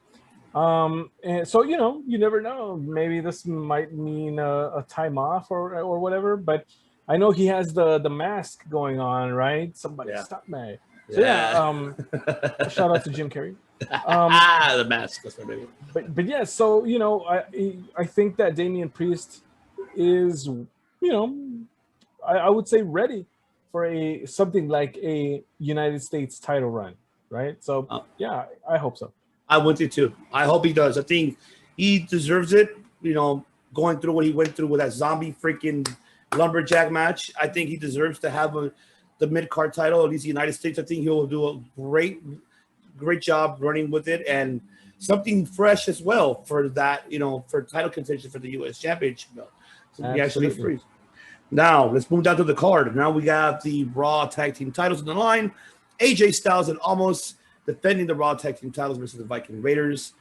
Speaker 4: And so you never know. Maybe this might mean a time off or whatever. But I know he has the mask going on, right? Somebody stop me. So shout out to Jim Carrey.
Speaker 3: The mask. That's what I mean.
Speaker 4: But yeah, so I think that Damian Priest is I would say ready for something like a United States title run, right? So yeah, I hope so.
Speaker 3: I want it too. I hope he does. I think he deserves it. Going through what he went through with that zombie freaking lumberjack match, I think he deserves to have the mid-card title, at least the United States. I think he'll do a great job running with it, and something fresh as well for that, for title contention for the U.S. Championship belt. So he actually frees. Now, let's move down to the card. Now we got the Raw Tag Team titles on the line. AJ Styles and Almost defending the Raw Tag Team titles versus the Viking Raiders.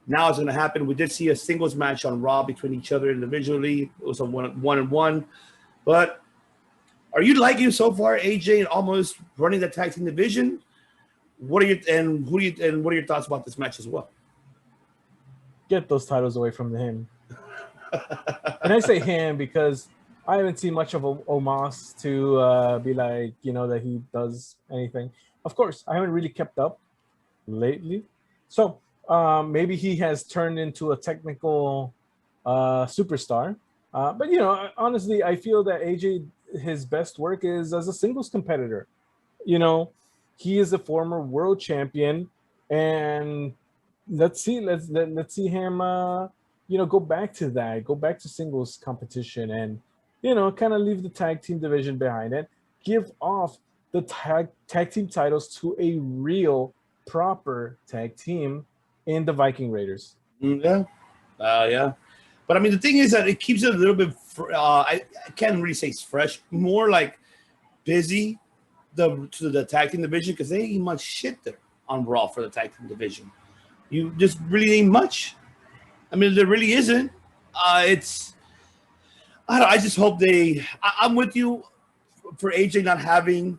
Speaker 3: Now it's going to happen. We did see a singles match on Raw between each other individually. It was a one-on-one. But are you liking so far AJ and Almost running the tag team division? What are your thoughts about this match as well?
Speaker 4: Get those titles away from him. And I say him because I haven't seen much of Omos to be like, that he does anything. Of course, I haven't really kept up lately. So maybe he has turned into a technical superstar. But, honestly, I feel that AJ, his best work is as a singles competitor. He is a former world champion, and let's see him, go back to that, go back to singles competition, and kind of leave the tag team division behind it, give off the tag team titles to a real proper tag team in the Viking Raiders.
Speaker 3: Yeah. But I mean, the thing is that it keeps it a little bit, I can't really say it's fresh, more like busy to the tag team division, because there ain't much shit there on Raw for the tag team division. You just really ain't much. I mean, there really isn't. I just hope I'm with you for AJ not having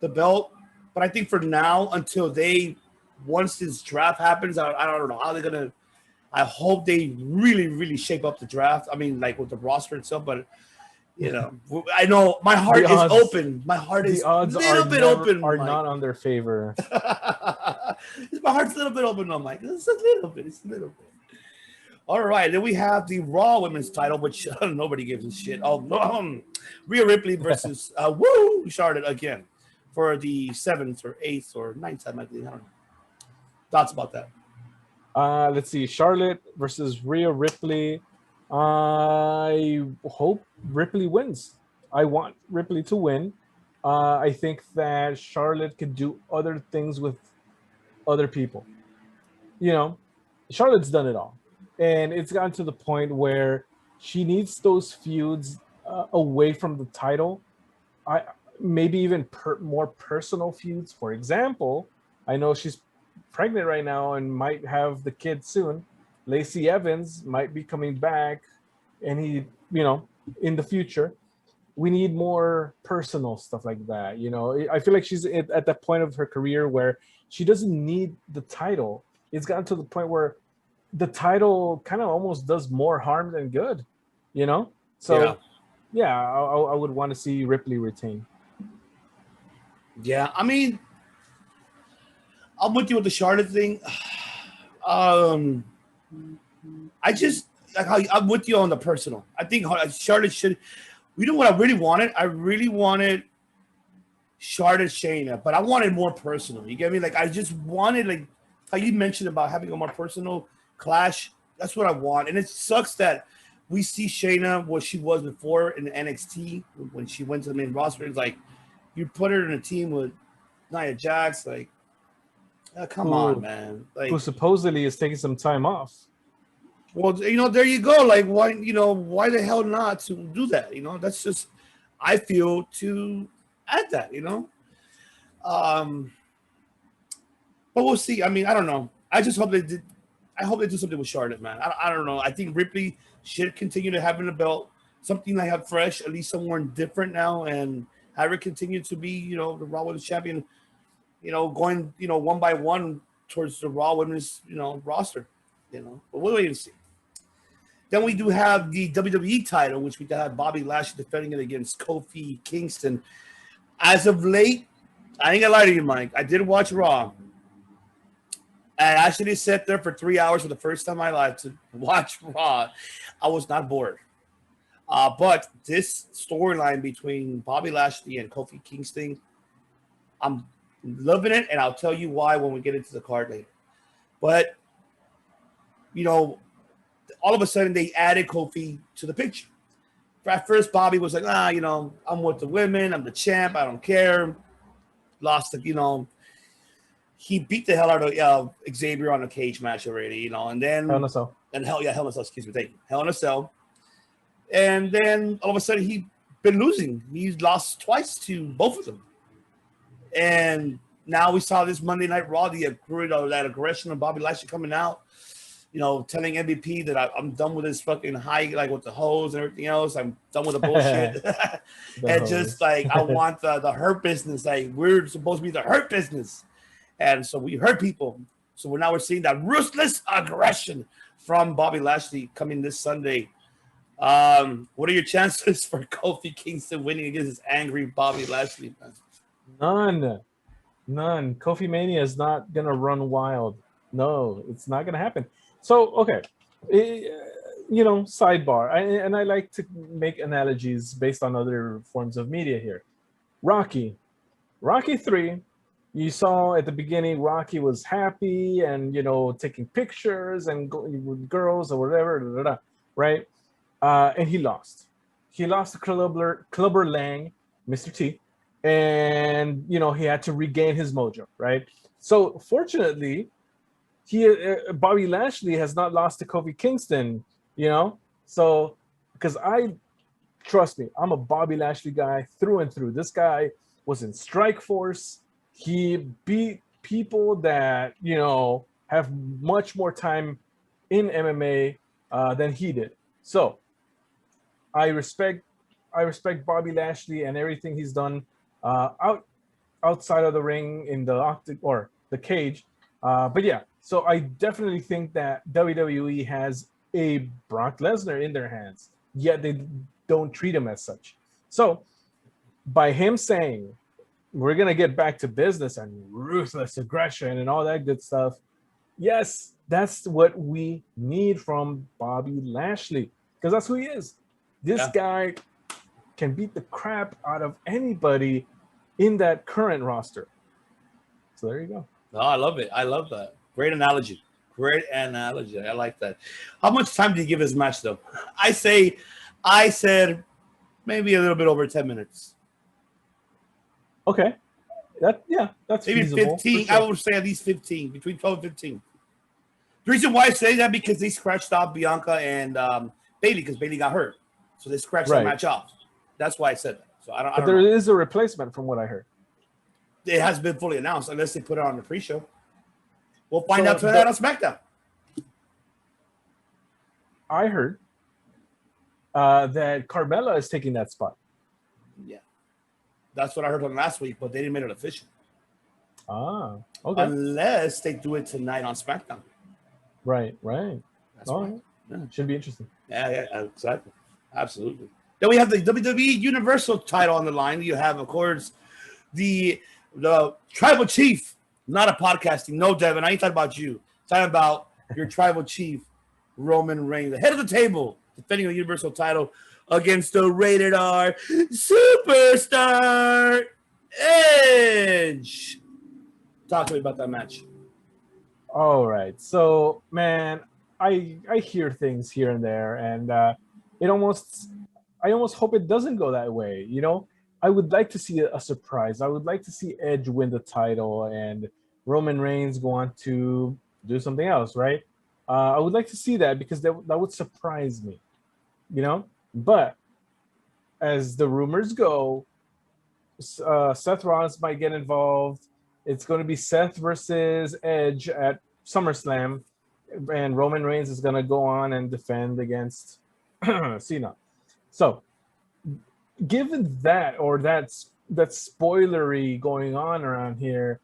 Speaker 3: the belt, but I think for now, until once this draft happens, I don't know how they're gonna. I hope they really, really shape up the draft. I mean, like with the roster itself, but I know my heart is open. My heart is a little bit open.
Speaker 4: Are not on their favor.
Speaker 3: My heart's a little bit open. I'm like, it's a little bit. All right, then we have the Raw Women's title, which nobody gives a shit. Rhea Ripley versus Charlotte again for the 7th or 8th or 9th time, I think. I don't know. Thoughts about that?
Speaker 4: Let's see. Charlotte versus Rhea Ripley. I hope Ripley wins. I want Ripley to win. I think that Charlotte could do other things with other people. Charlotte's done it all. And it's gotten to the point where she needs those feuds away from the title. Maybe even more personal feuds. For example, I know she's pregnant right now and might have the kid soon. Lacey Evans might be coming back, and in the future. We need more personal stuff like that. I feel like she's at that point of her career where she doesn't need the title. It's gotten to the point where the title kind of almost does more harm than good, So, I would want to see Ripley retain.
Speaker 3: Yeah, I mean, I'm with you with the Charlotte thing. I'm with you on the personal. I think Charlotte should. You know what I really wanted? I really wanted Charlotte Shayna, but I wanted more personal. You get me? Like I just wanted, like how you mentioned about having a more personal clash. That's what I want. And it sucks that we see Shayna what she was before in the NXT when she went to the main roster. It's like you put her in a team with Nia Jax, like come on, man. Like,
Speaker 4: who supposedly is taking some time off.
Speaker 3: Well, there you go. Like, why the hell not to do that? That's just, I feel, to add that. Um, but we'll see. I mean, I don't know. I just hope they did. I hope they do something with Charlotte, man. I don't know. I think Ripley should continue to have in the belt something like have fresh, at least someone different now, and have her continue to be, the Raw Women's Champion. Going, one by one towards the Raw Women's, roster. But we'll wait and see. Then we do have the WWE title, which we have Bobby Lashley defending it against Kofi Kingston. As of late, I ain't gonna lie to you, Mike. I did watch Raw. I actually sat there for 3 hours for the first time in my life to watch Raw. I was not bored. But this storyline between Bobby Lashley and Kofi Kingston, I'm loving it, and I'll tell you why when we get into the card later. But, all of a sudden they added Kofi to the picture. At first, Bobby was like, I'm with the women. I'm the champ. I don't care. Lost the, he beat the hell out of Xavier on a cage match already, and then
Speaker 4: Hell in a Cell.
Speaker 3: Hell in a Cell, excuse me, thank you. Hell in a Cell. And then all of a sudden he's been losing. He's lost twice to both of them. And now we saw this Monday Night Raw, that aggression of Bobby Lashley coming out, telling MVP that I'm done with this fucking high, like with the hose and everything else. I'm done with the bullshit. And just like, I want the hurt business. Like, we're supposed to be the hurt business. And so we hurt people. So we're seeing that ruthless aggression from Bobby Lashley coming this Sunday. What are your chances for Kofi Kingston winning against this angry Bobby Lashley?
Speaker 4: None. Kofi Mania is not gonna run wild. No, it's not gonna happen. So okay, sidebar. I like to make analogies based on other forms of media here. Rocky 3. You saw at the beginning, Rocky was happy and, taking pictures and with girls or whatever, right? And he lost. He lost to Clubber Lang, Mr. T, and, he had to regain his mojo, right? So fortunately, Bobby Lashley has not lost to Kofi Kingston, So, because trust me, I'm a Bobby Lashley guy through and through. This guy was in Strikeforce. He beat people that, have much more time in MMA than he did. So I respect Bobby Lashley and everything he's done outside of the ring in the cage. But yeah, so I definitely think that WWE has a Brock Lesnar in their hands, yet they don't treat him as such. So by him saying, we're going to get back to business and ruthless aggression and all that good stuff. Yes, that's what we need from Bobby Lashley, because that's who he is. This guy can beat the crap out of anybody in that current roster. So there you go.
Speaker 3: Oh, I love it. I love that. Great analogy. I like that. How much time did you give his match, though? I said maybe a little bit over 10 minutes.
Speaker 4: Okay. That's
Speaker 3: maybe
Speaker 4: feasible,
Speaker 3: 15.
Speaker 4: sure.
Speaker 3: I would say at least 15, between 12 and 15. The reason why I say that because they scratched off Bianca and Bayley because Bayley got hurt, so they scratched that match off. That's why I said that. So I don't.
Speaker 4: But there is a replacement from what I heard.
Speaker 3: It hasn't been fully announced unless they put it on the pre-show. We'll find out tonight on SmackDown.
Speaker 4: I heard that Carmella is taking that spot.
Speaker 3: Yeah. That's what I heard from last week, but they didn't make it official.
Speaker 4: Ah, okay.
Speaker 3: Unless they do it tonight on SmackDown.
Speaker 4: Right.
Speaker 3: That's right.
Speaker 4: Yeah. Should be interesting.
Speaker 3: Yeah, exactly. Absolutely. Then we have the WWE Universal title on the line. You have, of course, the Tribal Chief. Not a podcasting. No, Devin. I ain't talking about you. I'm talking about your Tribal Chief, Roman Reigns, the head of the table, defending the Universal title against the Rated R Superstar Edge. Talk to me about that match.
Speaker 4: All right. So, man, I hear things here and there, and I almost hope it doesn't go that way. I would like to see a surprise. I would like to see Edge win the title and Roman Reigns go on to do something else, right? I would like to see that because that would surprise me, you know. But as the rumors go, Seth Rollins might get involved. It's going to be Seth versus Edge at SummerSlam, and Roman Reigns is going to go on and defend against Cena. So, given that, or that's spoilery going on around here,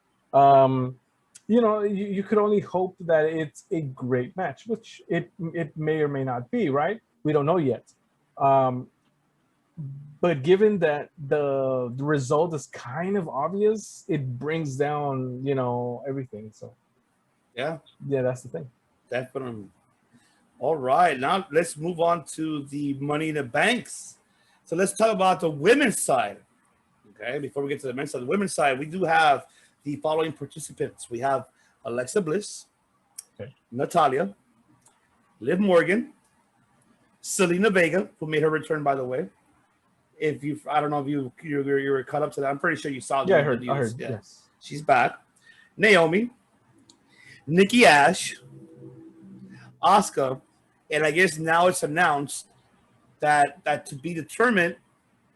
Speaker 4: you could only hope that it's a great match, which it may or may not be. Right? We don't know yet. But given that the result is kind of obvious, it brings down everything. So
Speaker 3: Yeah,
Speaker 4: that's the thing.
Speaker 3: definitely. All right, now let's move on to the Money in the Banks. So let's talk about the women's side. Okay, before we get to the men's side, the women's side, we do have the following participants. We have Alexa Bliss,
Speaker 4: Okay.
Speaker 3: Natalia, Liv Morgan, Selena Vega, who made her return, by the way. I don't know if you were caught up to that. I'm pretty sure you saw.
Speaker 4: Yeah,
Speaker 3: the
Speaker 4: I heard.
Speaker 3: news. Yeah.
Speaker 4: Yes.
Speaker 3: She's back. Naomi, Nikki Ash, Asuka, and I guess now it's announced that to be determined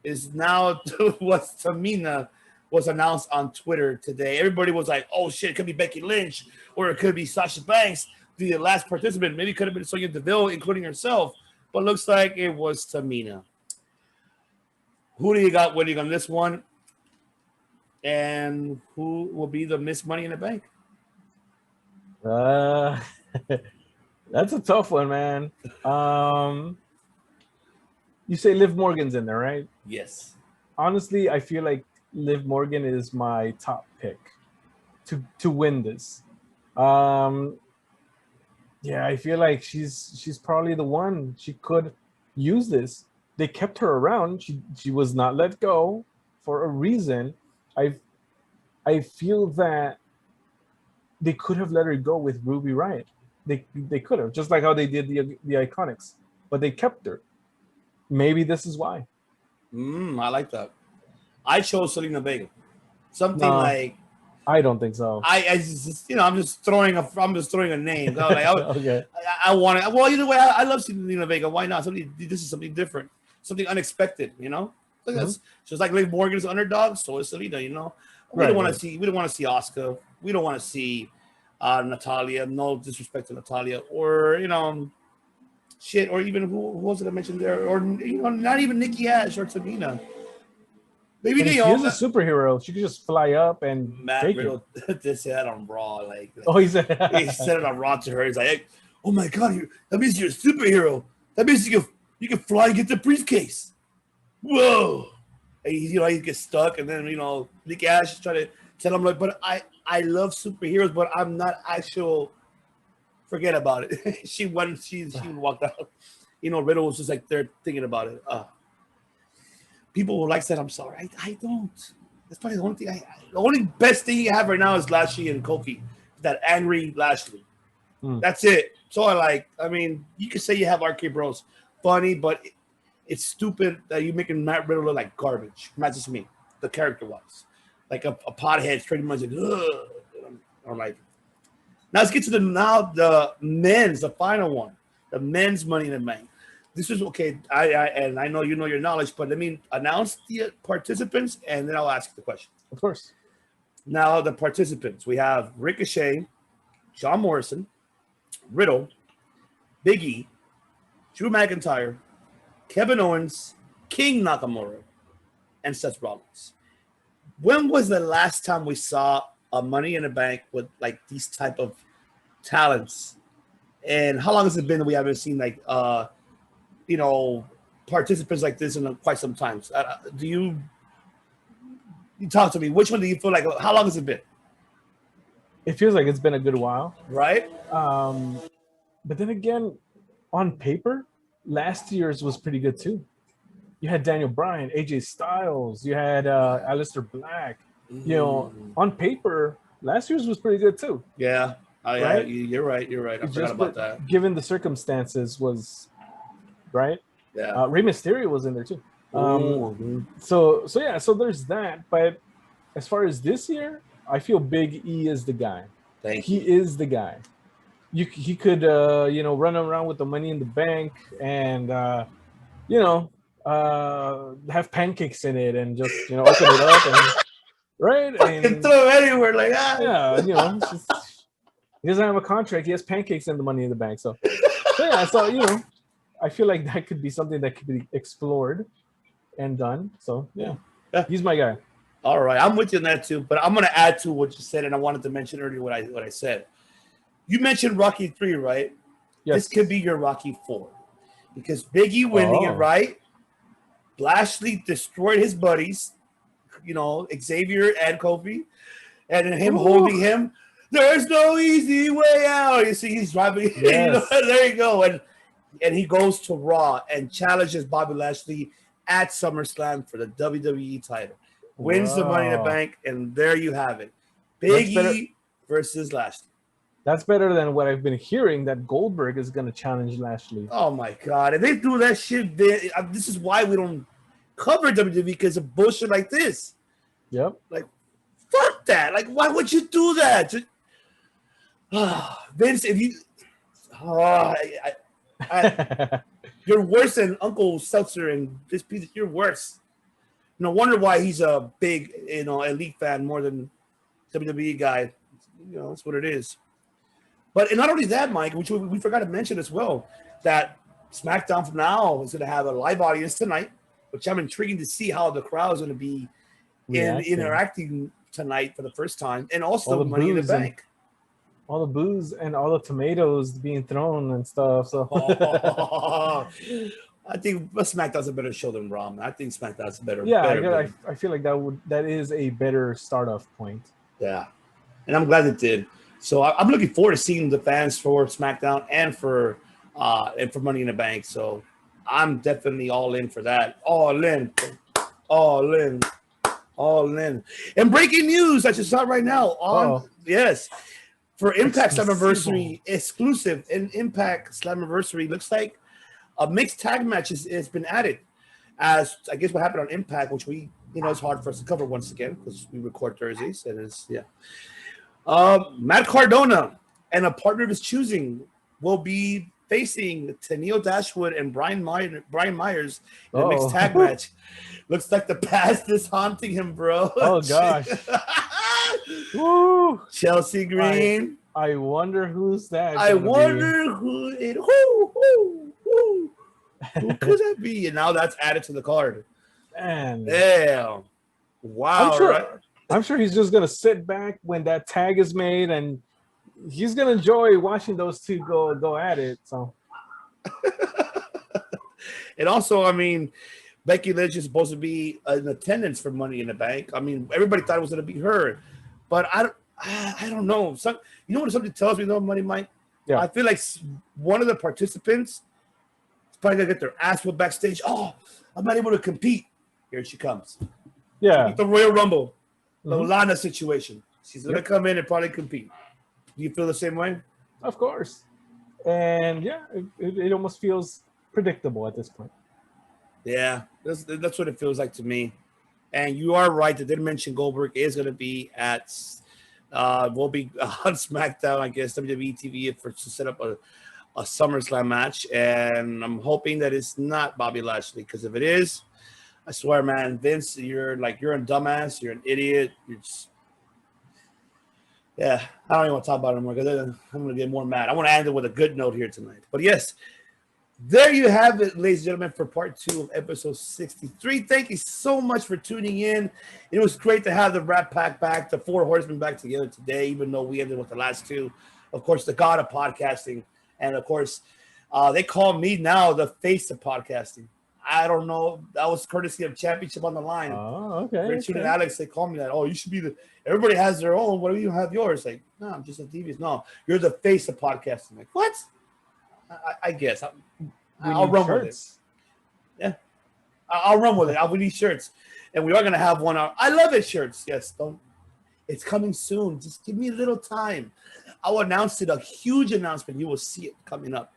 Speaker 3: is now what Tamina was announced on Twitter today. Everybody was like, "Oh shit, it could be Becky Lynch or it could be Sasha Banks, the last participant. Maybe it could have been Sonya Deville, including herself." But looks like it was Tamina. Who do you got winning on this one? And who will be the Miss Money in the Bank?
Speaker 4: That's a tough one, man. You say Liv Morgan's in there, right?
Speaker 3: Yes.
Speaker 4: Honestly, I feel like Liv Morgan is my top pick to win this. Yeah, I feel like she's probably the one. She could use this. They kept her around. She was not let go for a reason. I feel that they could have let her go with Ruby Riott. They could have, just like how they did the Iconics, but they kept her. Maybe this is why.
Speaker 3: I like that. I chose Selena Vega. Something
Speaker 4: No.
Speaker 3: like
Speaker 4: I don't think so.
Speaker 3: I just I'm just throwing a name.
Speaker 4: Okay.
Speaker 3: I want it. Well, either way, I love Selena Vega. Why not? This is something different, something unexpected. That's just like Liv Morgan's underdog. So is Selena. We don't want to see Asuka. We don't want to see Natalia. No disrespect to Natalia, or shit, or even who was it I mentioned there, or not even Nikki Ash or Tamina. Maybe
Speaker 4: And if
Speaker 3: Naomi.
Speaker 4: she is a superhero, she could just fly up and
Speaker 3: Matt
Speaker 4: take
Speaker 3: Riddle did say that on Raw. Like,
Speaker 4: Oh, he said
Speaker 3: he said it on Raw to her. He's like, hey, "Oh my god, that means you're a superhero. That means you can fly and get the briefcase." Whoa! And he gets stuck, and then Nikki Ash is trying to tell him like, "But I love superheroes, but I'm not actual." Forget about it. She walked out. Riddle was just like they're thinking about it. People will like that. I'm sorry. I don't. That's probably the only thing the only best thing you have right now is Lashley and Kofi. That angry Lashley. That's it. So I like. I mean, you could say you have RK Bros. Funny, but it's stupid that you're making Matt Riddle look like garbage. Not just me. The character wise. Like a pothead pretty much like, ugh. I'm like. Now let's get to the men's, the final one. The men's Money in the Bank. This is okay. I know you know your knowledge, but let me announce the participants and then I'll ask the question.
Speaker 4: Of course.
Speaker 3: Now the participants. We have Ricochet, John Morrison, Riddle, Big E, Drew McIntyre, Kevin Owens, King Nakamura, and Seth Rollins. When was the last time we saw a Money in the Bank with like these type of talents? And how long has it been that we haven't seen like participants like this in quite some time? Do you talk to me? Which one do you feel like? How long has it been?
Speaker 4: It feels like it's been a good while,
Speaker 3: right?
Speaker 4: But then again, on paper, last year's was pretty good too. You had Daniel Bryan, AJ Styles, you had Aleister Black. On paper, last year's was pretty good too.
Speaker 3: Yeah,
Speaker 4: right?
Speaker 3: You're right. I forgot about that.
Speaker 4: Given the circumstances, was right.
Speaker 3: Yeah,
Speaker 4: Rey Mysterio was in there too. So there's that. But as far as this year, I feel Big E is the guy.
Speaker 3: Thank
Speaker 4: he
Speaker 3: you.
Speaker 4: is the guy. he could run around with the money in the bank and have pancakes in it and just open it up and right
Speaker 3: Fucking
Speaker 4: and
Speaker 3: throw it anywhere like
Speaker 4: yeah, it's just, he doesn't have a contract. He has pancakes and the money in the bank. So I feel like that could be something that could be explored and done. So yeah,
Speaker 3: Yeah.
Speaker 4: he's my guy.
Speaker 3: All right, I'm with you on that too. But I'm gonna add to what you said, and I wanted to mention earlier what I said. You mentioned Rocky 3, right?
Speaker 4: Yes.
Speaker 3: This could be your Rocky 4 because Biggie winning it, right? Lashley destroyed his buddies, Xavier and Kofi, and then him holding him. There's no easy way out. You see, he's driving.
Speaker 4: Yes.
Speaker 3: There you go. And he goes to Raw and challenges Bobby Lashley at SummerSlam for the WWE title. Wins the Money in the Bank, and there you have it. Biggie versus Lashley.
Speaker 4: That's better than what I've been hearing, that Goldberg is going to challenge Lashley.
Speaker 3: Oh, my God. If they do that shit, this is why we don't cover WWE, because of bullshit like this.
Speaker 4: Yep.
Speaker 3: Like, fuck that. Like, why would you do that? Vince, if you... you're worse than Uncle Seltzer and this piece. You're worse. No wonder why he's a big, elite fan more than WWE guy. That's what it is. But and not only that, Mike, which we forgot to mention as well, that SmackDown from now is going to have a live audience tonight, which I'm intrigued to see how the crowd is going to be interacting tonight for the first time, and also Money in the Bank.
Speaker 4: All the booze and all the tomatoes being thrown and stuff. So
Speaker 3: I think SmackDown's a better show than Raw. I think SmackDown's better.
Speaker 4: Yeah,
Speaker 3: better.
Speaker 4: I feel like that is a better start-off point.
Speaker 3: Yeah, and I'm glad it did. So I'm looking forward to seeing the fans for SmackDown and for Money in the Bank. So I'm definitely all in for that. All in. And breaking news I just saw right now yes. For IMPACT SLAMMIVERSARY exclusive in IMPACT SLAMMIVERSARY, looks like a mixed tag match has been added. As I guess what happened on IMPACT, which it's hard for us to cover once again because we record Thursdays, and Matt Cardona and a partner of his choosing will be facing Tenille Dashwood and Brian Myers in a mixed tag match. Looks like the past is haunting him, bro.
Speaker 4: Oh gosh. Woo.
Speaker 3: Chelsea Green.
Speaker 4: I wonder who's that.
Speaker 3: I wonder who could that be? And now that's added to the card.
Speaker 4: Man.
Speaker 3: Damn. Wow.
Speaker 4: I'm sure he's just gonna sit back when that tag is made, and he's gonna enjoy watching those two go at it. So.
Speaker 3: And also, Becky Lynch is supposed to be in attendance for Money in the Bank. Everybody thought it was going to be her, but I don't know. What something tells me though, Money Mike? Yeah. I feel like one of the participants is probably going to get their ass whipped backstage. Oh, I'm not able to compete. Here she comes.
Speaker 4: Yeah.
Speaker 3: The Royal Rumble, the Lana situation. She's going to come in and probably compete. Do you feel the same way?
Speaker 4: Of course. And yeah, it almost feels predictable at this point.
Speaker 3: Yeah, that's what it feels like to me. And you are right. They did mention Goldberg is going to be will be on SmackDown, I guess, WWE TV to set up a SummerSlam match. And I'm hoping that it's not Bobby Lashley, because if it is, I swear, man, Vince, you're a dumbass. You're an idiot. I don't even want to talk about it anymore because I'm going to get more mad. I want to end it with a good note here tonight. But yes, there you have it, ladies and gentlemen, for part 2 of episode 63. Thank you so much for tuning in. It was great to have the Rat Pack back, the 4 Horsemen back together today, even though we ended with the last 2. Of course, the god of podcasting. And, of course, they call me now the face of podcasting. I don't know. That was courtesy of Championship on the Line.
Speaker 4: Oh, okay.
Speaker 3: Richard and Alex, they call me that. Oh, you should be everybody has their own. What do you have yours? Like, no, I'm just a devious. No, you're the face of podcasting. Like, what? I guess. I'll run with it. Yeah. I'll run with it. We need shirts. And we are going to have one. I love it shirts. Yes. It's coming soon. Just give me a little time. I'll announce it. A huge announcement. You will see it coming up.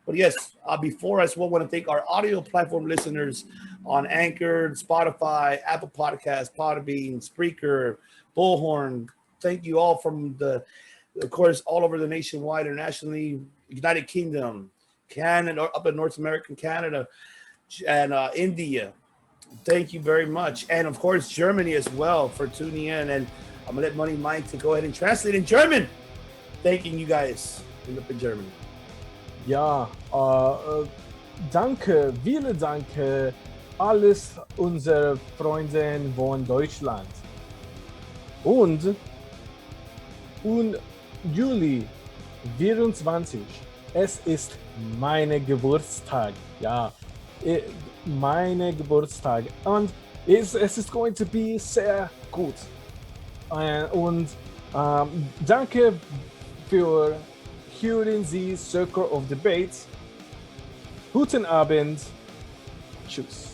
Speaker 3: But yes, before us, we'll want to thank our audio platform listeners on Anchor, Spotify, Apple Podcasts, Podbean, Spreaker, Bullhorn. Thank you all from the of course, all over the nationwide, internationally, United Kingdom, Canada, up in North American Canada, and India. Thank you very much. And of course, Germany as well for tuning in. And I'm going to let Money Mike to go ahead and translate in German. Thanking you guys in Germany.
Speaker 4: Ja, danke, viele danke, alles unsere Freunde von Deutschland. Und Juli 24, es ist mein Geburtstag. Ja, meine Geburtstag. Und es ist going to be sehr gut. Und danke für hören Sie Circle of Debates. Guten Abend. Tschüss.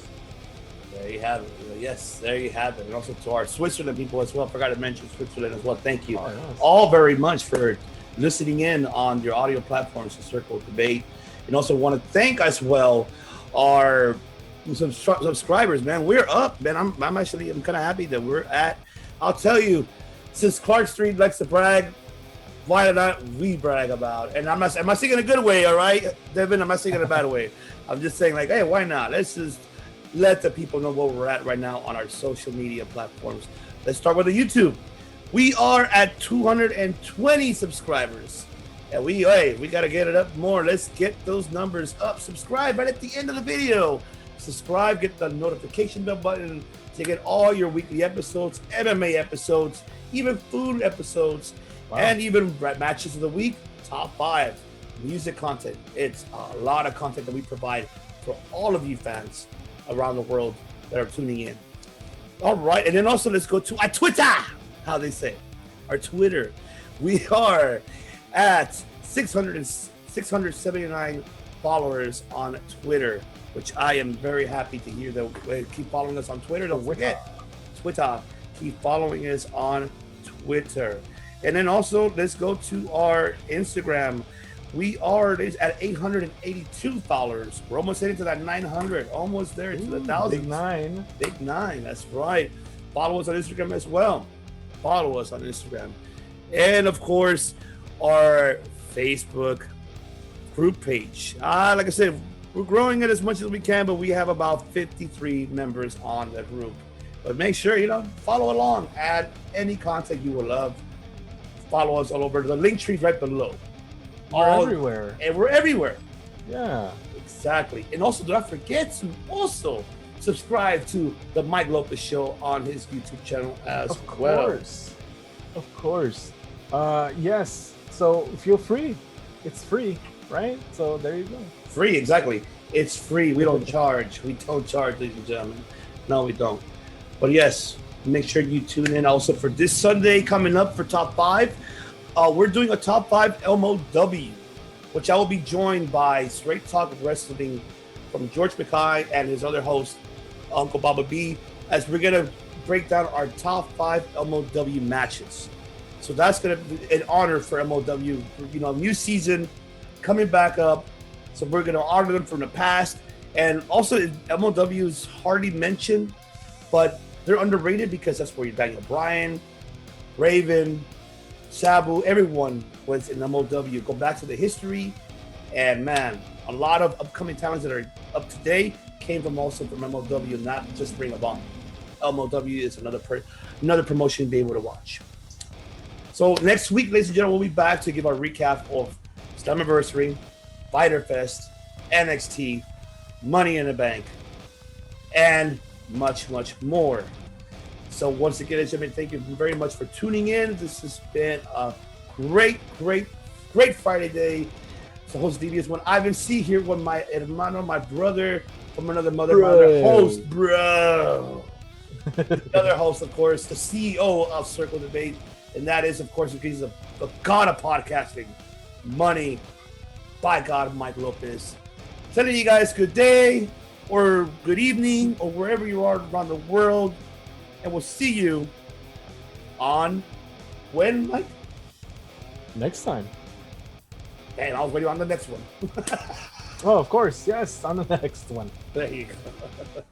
Speaker 3: There you have it. Yes, there you have it. And also to our Switzerland people as well. Forgot to mention Switzerland as well. Thank you all very much for listening in on your audio platforms to Circle of Debate. And also want to thank as well our subscribers, man. We're up, man. I'm kind of happy that we're at. I'll tell you, since Clark Street likes to brag, why not we brag about? And I'm not saying in a good way, all right, Devin? I'm not saying in a bad way. I'm just saying, like, hey, why not? Let's just let the people know where we're at right now on our social media platforms. Let's start with the YouTube. We are at 220 subscribers. And we got to get it up more. Let's get those numbers up. Subscribe right at the end of the video. Subscribe, get the notification bell button to get all your weekly episodes, MMA episodes, even food episodes, and even matches of the week, top 5, music content. It's a lot of content that we provide for all of you fans around the world that are tuning in. All right, and then also let's go to our Twitter, how they say, our Twitter. We are at 679 followers on Twitter, which I am very happy to hear that. Keep following us on Twitter. Don't forget, Twitter. Keep following us on Twitter. And then also, let's go to our Instagram. We are at 882 followers. We're almost heading to that 900. Almost there to the 1,000.
Speaker 4: Big 9.
Speaker 3: Big 9, that's right. Follow us on Instagram as well. Follow us on Instagram. And of course, our Facebook group page. Like I said, we're growing it as much as we can, but we have about 53 members on that group. But make sure, follow along. Add any content you will love. Follow us all over. The link tree's right below.
Speaker 4: We're everywhere.
Speaker 3: And we're everywhere.
Speaker 4: Yeah.
Speaker 3: Exactly. And also, do not forget to also subscribe to the Mike Lopez Show on his YouTube channel as well.
Speaker 4: Of course. Yes. So feel free. It's free, right? So there you go.
Speaker 3: Free, exactly. It's free. We don't charge. We don't charge, ladies and gentlemen. No, we don't. But yes, make sure you tune in also for this Sunday coming up for Top 5. We're doing a Top 5 MOW, which I will be joined by Straight Talk Wrestling from George Mackay and his other host, Uncle Baba B, as we're going to break down our Top 5 MOW matches. So that's going to be an honor for MOW. New season coming back up. So we're going to honor them from the past. And also, MOW is hardly mentioned, but they're underrated because that's where Daniel Bryan, Raven, Sabu, everyone was in MOW. Go back to the history, and man, a lot of upcoming talents that are up to date came from MOW, not just Ring of Honor. MOW is another promotion to be able to watch. So next week, ladies and gentlemen, we'll be back to give our recap of Slammiversary, Fighter Fest, NXT, Money in the Bank, and much, much more. So once again, gentlemen, thank you very much for tuning in. This has been a great Friday day. So host Devious One Ivan C here with my hermano, my brother from another mother, my host, bro. Another host, of course, the CEO of Circle Debate, and that is, of course, because he's the god of podcasting, Money by God, Mike Lopez. Telling you guys good day or good evening or wherever you are around the world. And we'll see you on when, Mike?
Speaker 4: Next time.
Speaker 3: And I was waiting on the next one.
Speaker 4: Oh, of course. Yes, on the next one.
Speaker 3: There you go.